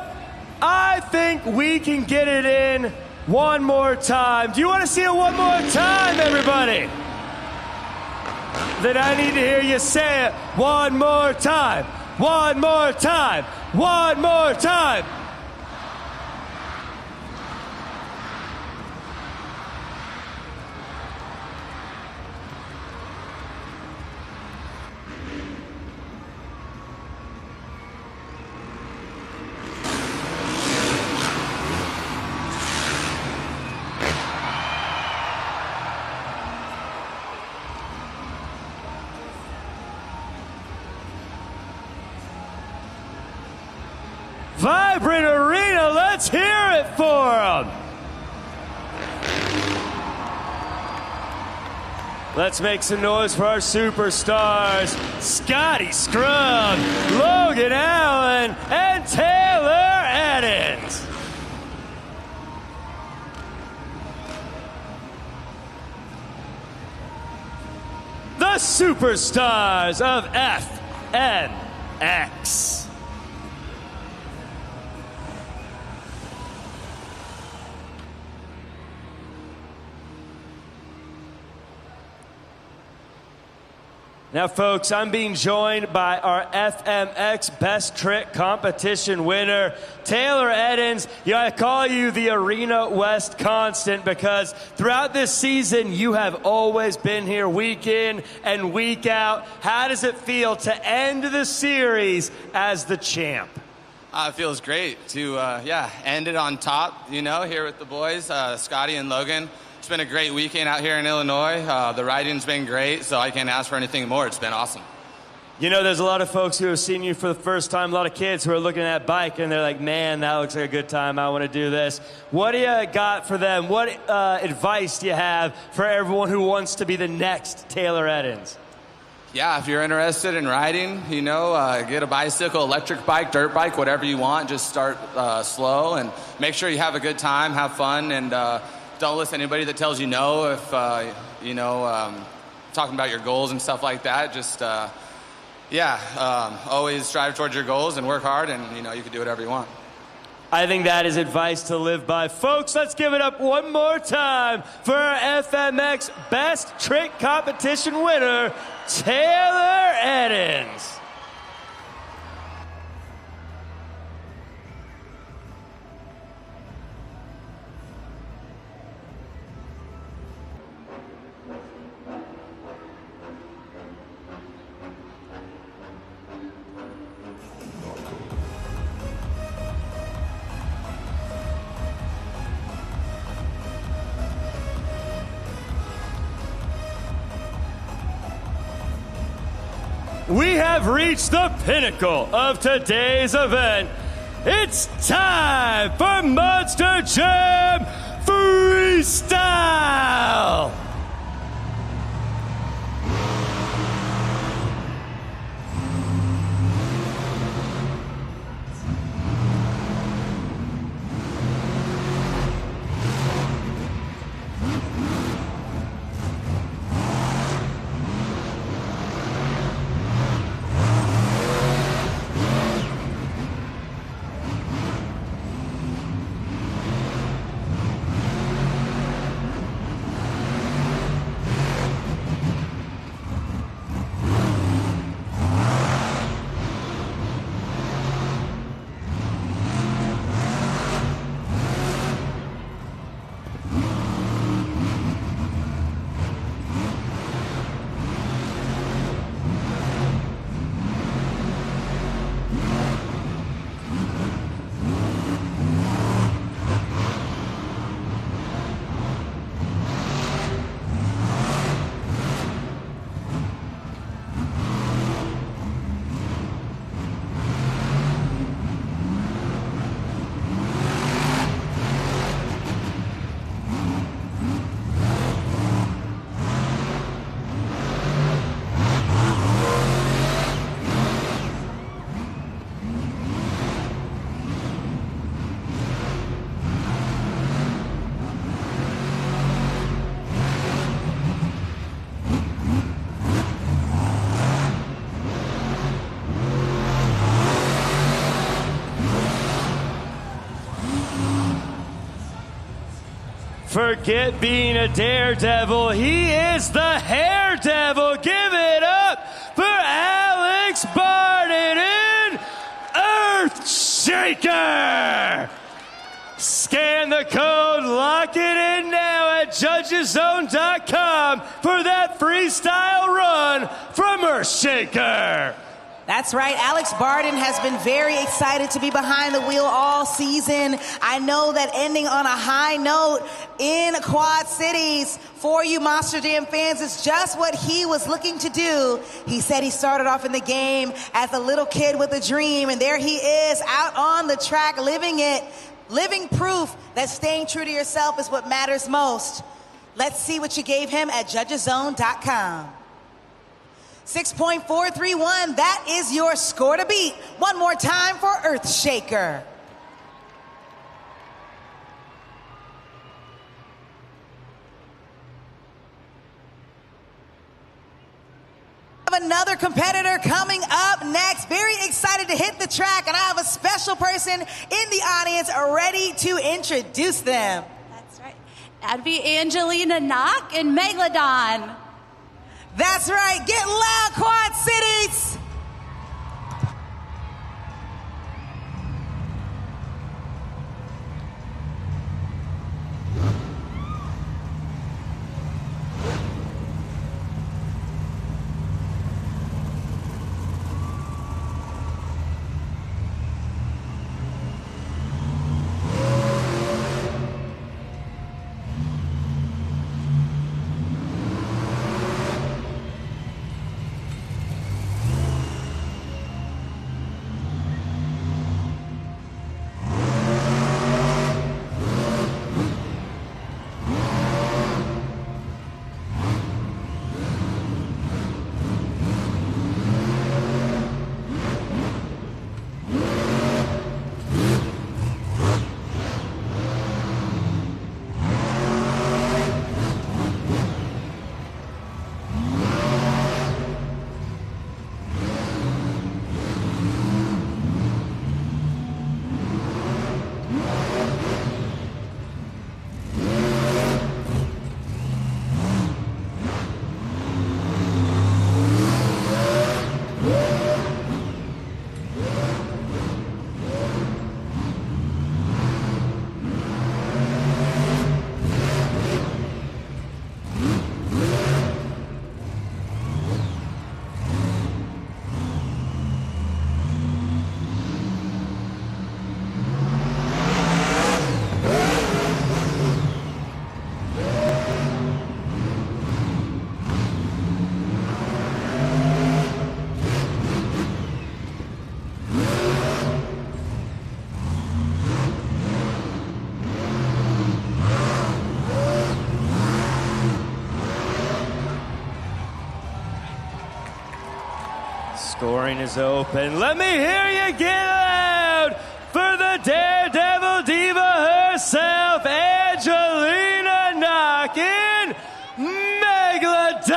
I think we can get it in one more time. Do you want to see it one more time, everybody? Then I need to hear you say it one more time. One more time. One more time. Vibrant Arena, let's hear it for them. Let's make some noise for our superstars, Scotty Scrub, Logan Allen, and Taylor Eddins. The superstars of FMX. Now, folks, I'm being joined by our FMX Best Trick Competition winner, Taylor Eddins. I call you the Arena West Constant because throughout this season, you have always been here week in and week out. How does it feel to end the series as the champ? It feels great to, end it on top, here with the boys, Scotty and Logan. It's been a great weekend out here in Illinois. The riding's been great, so I can't ask for anything more. It's been awesome. There's a lot of folks who have seen you for the first time, a lot of kids who are looking at that bike, and they're like, man, that looks like a good time. I want to do this. What do you got for them? What advice do you have for everyone who wants to be the next Taylor Eddins? Yeah, if you're interested in riding, get a bicycle, electric bike, dirt bike, whatever you want. Just start slow and make sure you have a good time, have fun, and don't listen to anybody that tells you no if, talking about your goals and stuff like that. Just Always strive towards your goals and work hard, and you can do whatever you want. I think that is advice to live by. Folks, let's give it up one more time for our FMX Best Trick Competition winner, Taylor Eddins. We have reached the pinnacle of today's event. It's time for Monster Jam Freestyle! Forget being a daredevil. He is the hair devil. Give it up for Alex Barden, Earth Shaker. Scan the code, lock it in now at judgeszone.com for that freestyle run from Earth Shaker. That's right. Alex Barden has been very excited to be behind the wheel all season. I know that ending on a high note in Quad Cities for you Monster Jam fans is just what he was looking to do. He said he started off in the game as a little kid with a dream, and there he is out on the track living it, living proof that staying true to yourself is what matters most. Let's see what you gave him at judgeszone.com. 6.431, that is your score to beat. One more time for Earth Shaker. Another competitor coming up next. Very excited to hit the track, and I have a special person in the audience ready to introduce them. That's right. That'd be Angelina Knock and Megalodon. That's right. Get loud, Quad Cities. Scoring is open. Let me hear you get loud for the Daredevil Diva herself, Angelina Knockin' Megalodon.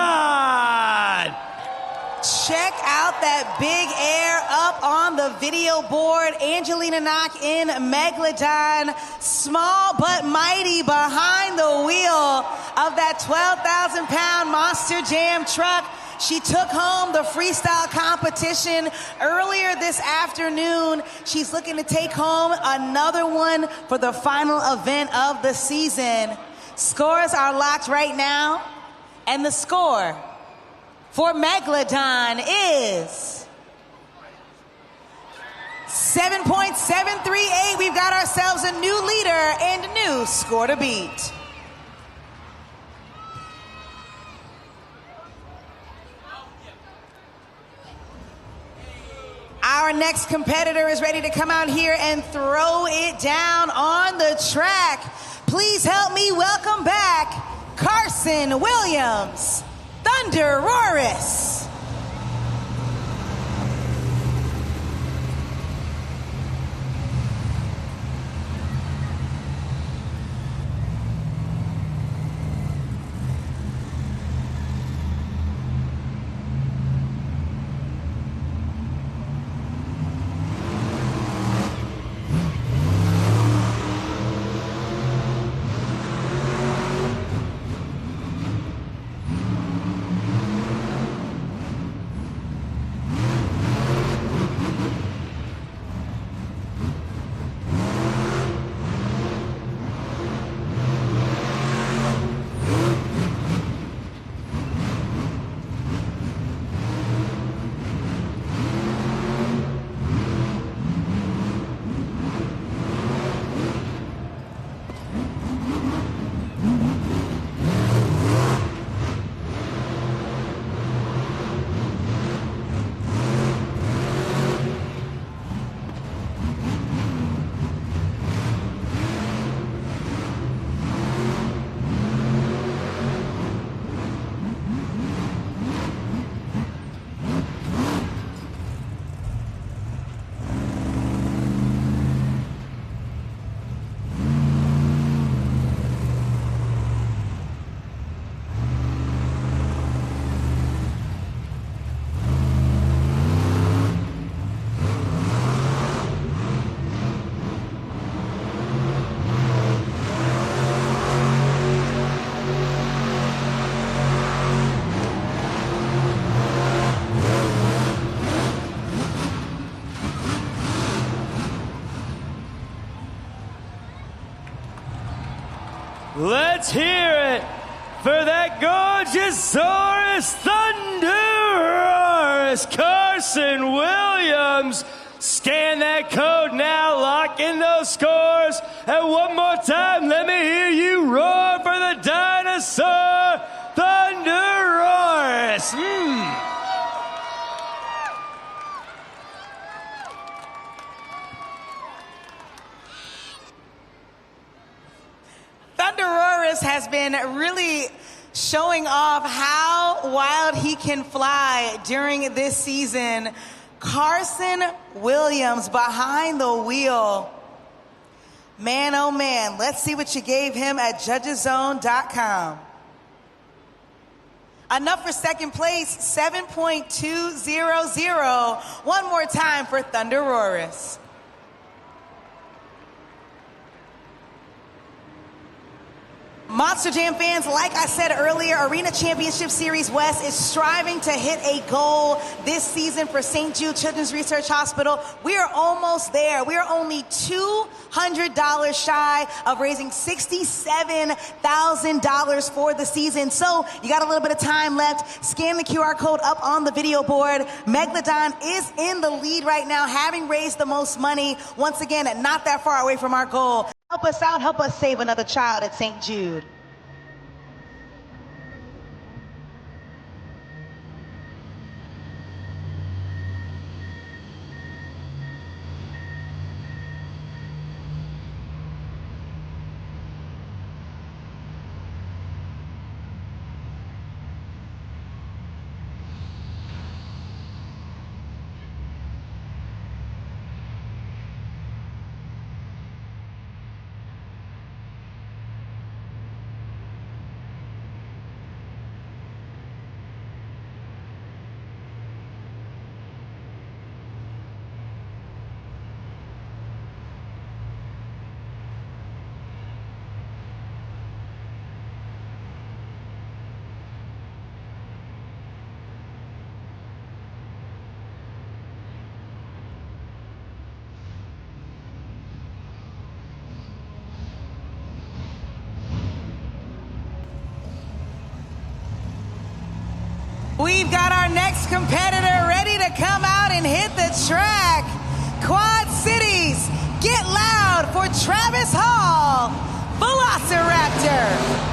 Check out that big air up on the video board. Angelina Knockin' Megalodon, small but mighty behind the wheel of that 12,000-pound Monster Jam truck. She took home the freestyle competition earlier this afternoon. She's looking to take home another one for the final event of the season. Scores are locked right now, and the score for Megalodon is 7.738. We've got ourselves a new leader and a new score to beat. Our next competitor is ready to come out here and throw it down on the track. Please help me welcome back Carson Williams, Thunder Roaris. Let's hear it for that gorgeous Saurus Thunderosaurus, Carson Williams. Scan that code now, lock in those scores. And one more time, let me hear you roar for the dinosaur Thunderosaurus. Thunderosaurus has been really showing off how wild he can fly during this season. Carson Williams behind the wheel. Man, oh man, let's see what you gave him at judgeszone.com. Enough for second place, 7.200. One more time for Thunderosaurus. Monster Jam fans, like I said earlier, Arena Championship Series West is striving to hit a goal this season for St. Jude Children's Research Hospital. We are almost there. We are only $200 shy of raising $67,000 for the season. So you got a little bit of time left. Scan the QR code up on the video board. Megalodon is in the lead right now, having raised the most money. Once again, not that far away from our goal. Help us out, help us save another child at St. Jude. We've got our next competitor ready to come out and hit the track. Quad Cities, get loud for Travis Hall, Velociraptor.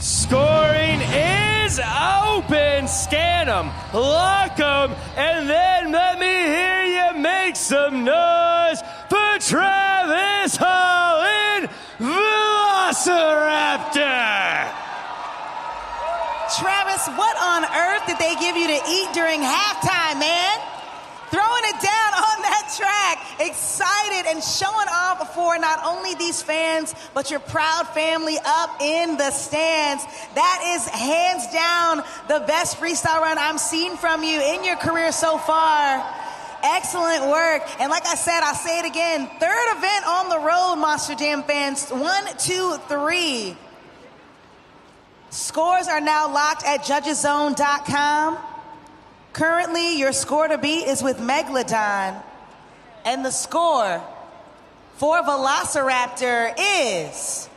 Scoring is open. Scan them, lock them, and then let me hear you make some noise for Travis Hall in Velociraptor. Travis, what on earth did they give you to eat during halftime, man? Throwing it down on that track, excited and showing off for not only these fans, but your proud family up in the stands. That is hands down the best freestyle run I'm seeing from you in your career so far. Excellent work. And like I said, I'll say it again, third event on the road, Monster Jam fans. 1, 2, 3. Scores are now locked at judgeszone.com. Currently, your score to beat is with Megalodon. And the score for Velociraptor is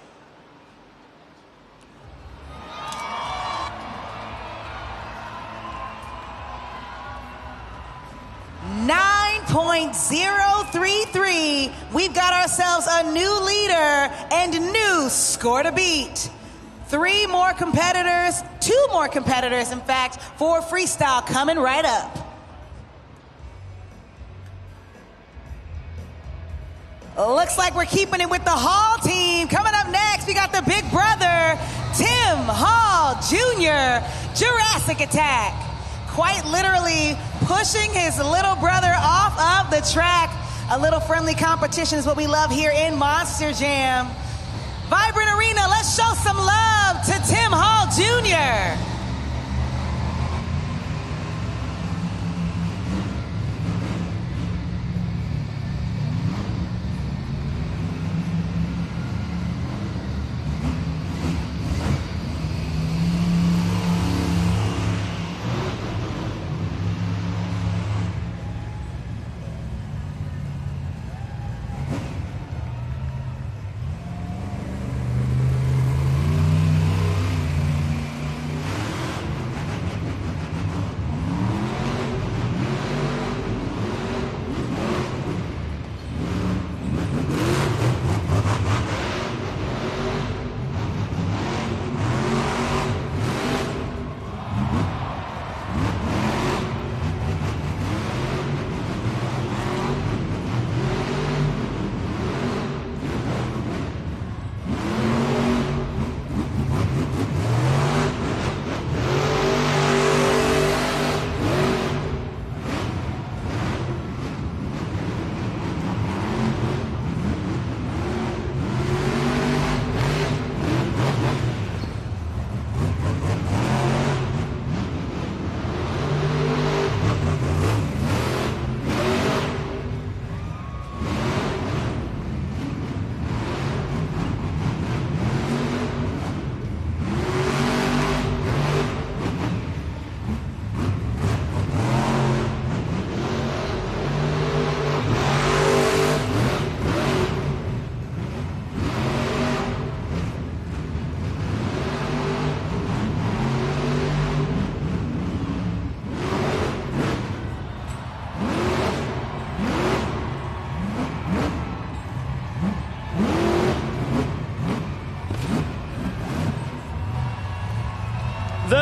9.033. We've got ourselves a new leader and new score to beat. 2 more competitors, in fact, for freestyle coming right up. Looks like we're keeping it with the Hall team. Coming up next, we got the big brother, Tim Hall Jr., Jurassic Attack. Quite literally pushing his little brother off of the track. A little friendly competition is what we love here in Monster Jam. Vibrant Arena, let's show some love to Tim Hall Jr.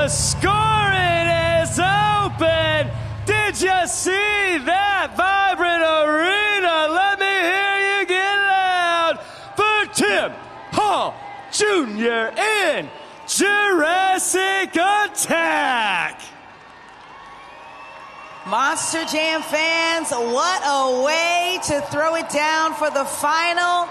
scoring is open. Did you see that vibrant arena? Let me hear you get loud for Tim Hall Jr. in Jurassic Attack. Monster Jam fans, what a way to throw it down for the final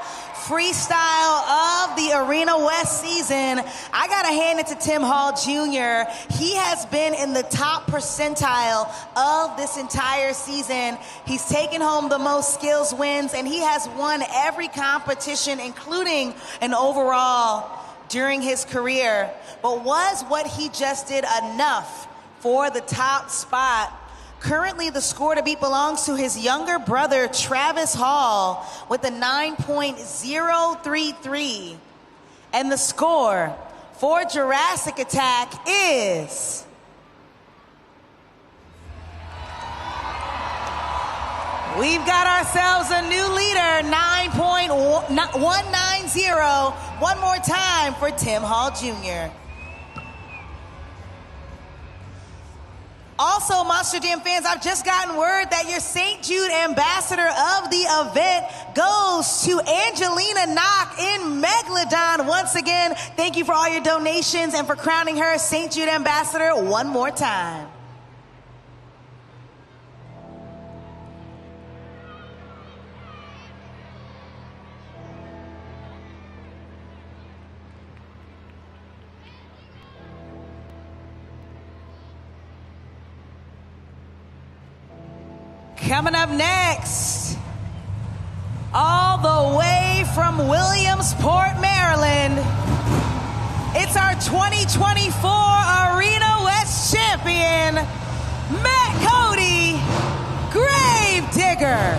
freestyle of the Arena West season. I gotta hand it to Tim Hall Jr. He has been in the top percentile of this entire season. He's taken home the most skills wins, and he has won every competition, including an overall during his career. But was what he just did enough for the top spot? Currently, the score to beat belongs to his younger brother, Travis Hall, with a 9.033. And the score for Jurassic Attack is... We've got ourselves a new leader, 9.190. One more time for Tim Hall Jr. Also, Monster Jam fans, I've just gotten word that your St. Jude ambassador of the event goes to Angelina Knock in Megalodon. Once again, thank you for all your donations and for crowning her St. Jude ambassador one more time. Coming up next, all the way from Williamsport, Maryland, it's our 2024 Arena West champion, Matt Cody, Gravedigger.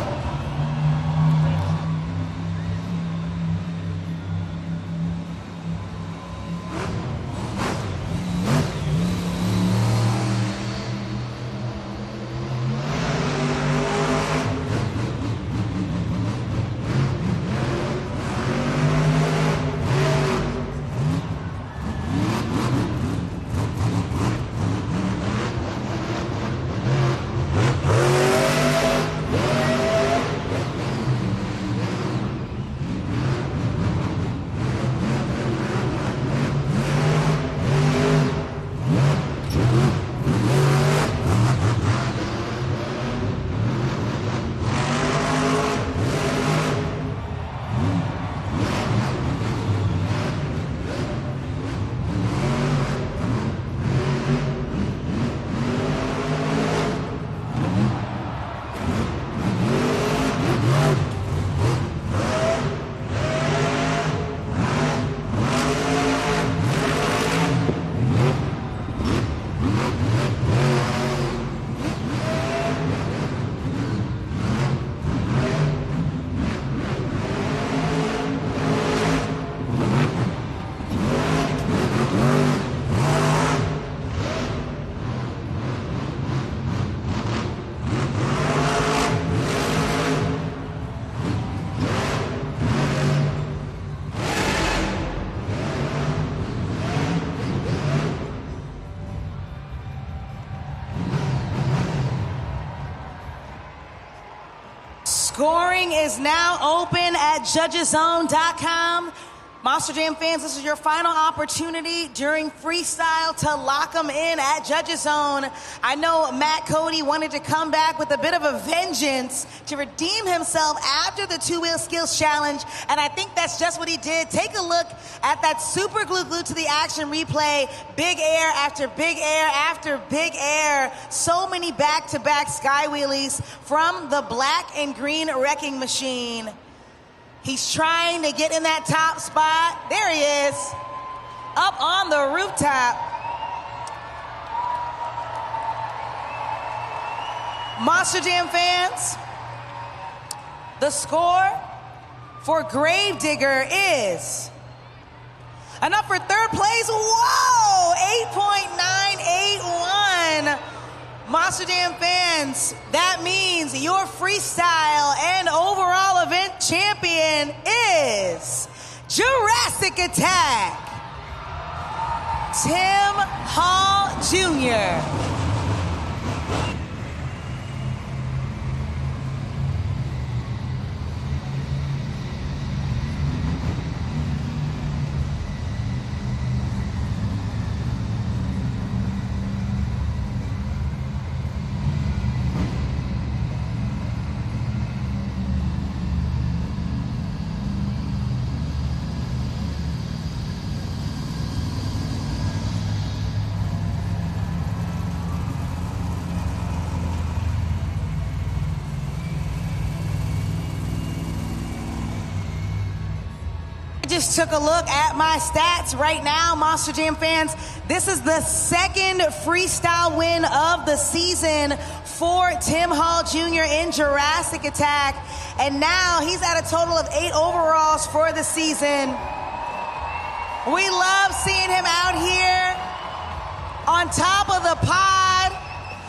Scoring is now open at judgeszone.com. Monster Jam fans, this is your final opportunity during freestyle to lock them in at Judges Zone. I know Matt Cody wanted to come back with a bit of a vengeance to redeem himself after the two-wheel skills challenge, and I think that's just what he did. Take a look at that super glued to the action replay. Big air after big air after big air. So many back-to-back sky wheelies from the black and green wrecking machine. He's trying to get in that top spot. There he is, up on the rooftop. Monster Jam fans, the score for Gravedigger is enough for third place. Whoa, 8.981. Monster Jam fans, that means your freestyle and overall event champion is Jurassic Attack. Tim Hall Jr. Just took a look at my stats right now, Monster Jam fans. This is the second freestyle win of the season for Tim Hall Jr. in Jurassic Attack. And now he's at a total of 8 overalls for the season. We love seeing him out here on top of the pod,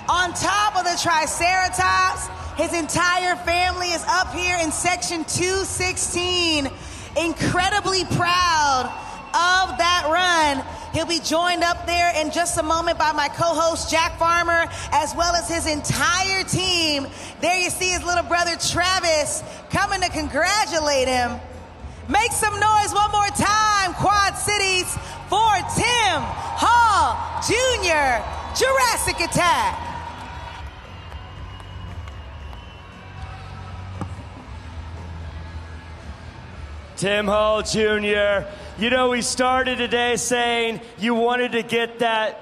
on top of the Triceratops. His entire family is up here in section 216. Incredibly proud of that run. He'll be joined up there in just a moment by my co-host Jack Farmer, as well as his entire team. There you see his little brother Travis coming to congratulate him. Make some noise one more time, Quad Cities, for Tim Hall Jr. Jurassic Attack. Tim Hall Jr., you know, we started today saying you wanted to get that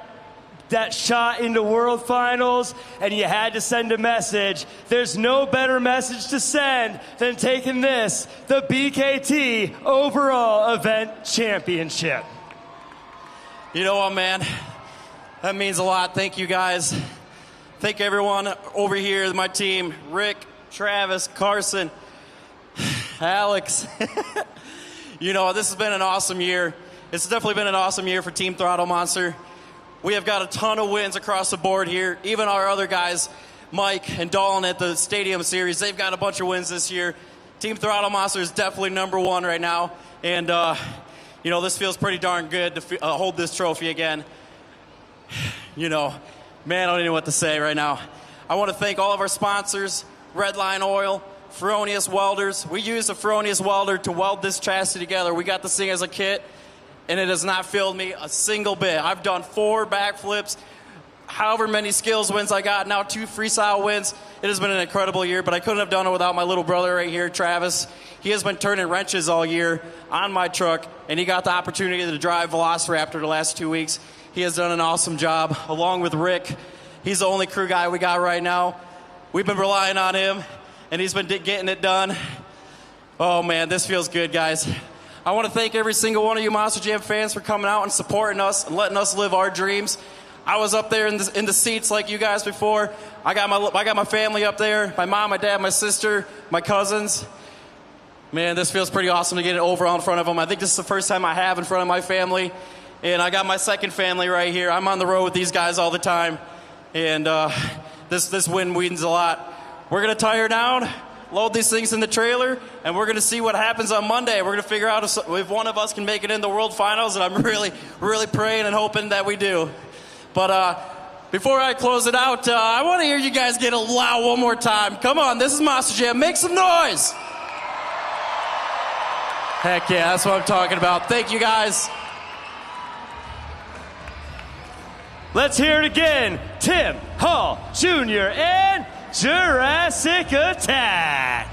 shot into World Finals, and you had to send a message. There's no better message to send than taking this, the BKT Overall Event Championship. You know what, man? That means a lot. Thank you, guys. Thank everyone over here, my team, Rick, Travis, Carson, Alex. You know, this has been an awesome year. It's definitely been an awesome year for Team Throttle Monster. We have got a ton of wins across the board here. Even our other guys, Mike and Dolan at the Stadium Series, they've got a bunch of wins this year. Team Throttle Monster is definitely #1 right now. And, you know, this feels pretty darn good to hold this trophy again. You know, man, I don't even know what to say right now. I want to thank all of our sponsors, Redline Oil, Fronius Welders. We used a Fronius welder to weld this chassis together. We got this thing as a kit, and it has not failed me a single bit. I've done 4 backflips, however many skills wins I got, now 2 freestyle wins. It has been an incredible year, but I couldn't have done it without my little brother right here, Travis. He has been turning wrenches all year on my truck, and he got the opportunity to drive Velociraptor the last 2 weeks. He has done an awesome job, along with Rick. He's the only crew guy we got right now. We've been relying on him, and he's been getting it done. Oh, man, this feels good, guys. I want to thank every single one of you Monster Jam fans for coming out and supporting us and letting us live our dreams. I was up there in the seats like you guys before. I got my family up there, my mom, my dad, my sister, my cousins. Man, this feels pretty awesome to get it overall in front of them. I think this is the first time I have in front of my family, and I got my second family right here. I'm on the road with these guys all the time, and this win means a lot. We're going to tire down, load these things in the trailer, and we're going to see what happens on Monday. We're going to figure out if one of us can make it in the World Finals, and I'm really, really praying and hoping that we do. But before I close it out, I want to hear you guys get loud one more time. Come on, this is Monster Jam. Make some noise. Heck yeah, that's what I'm talking about. Thank you, guys. Let's hear it again. Tim Hall Jr. and Jurassic Attack.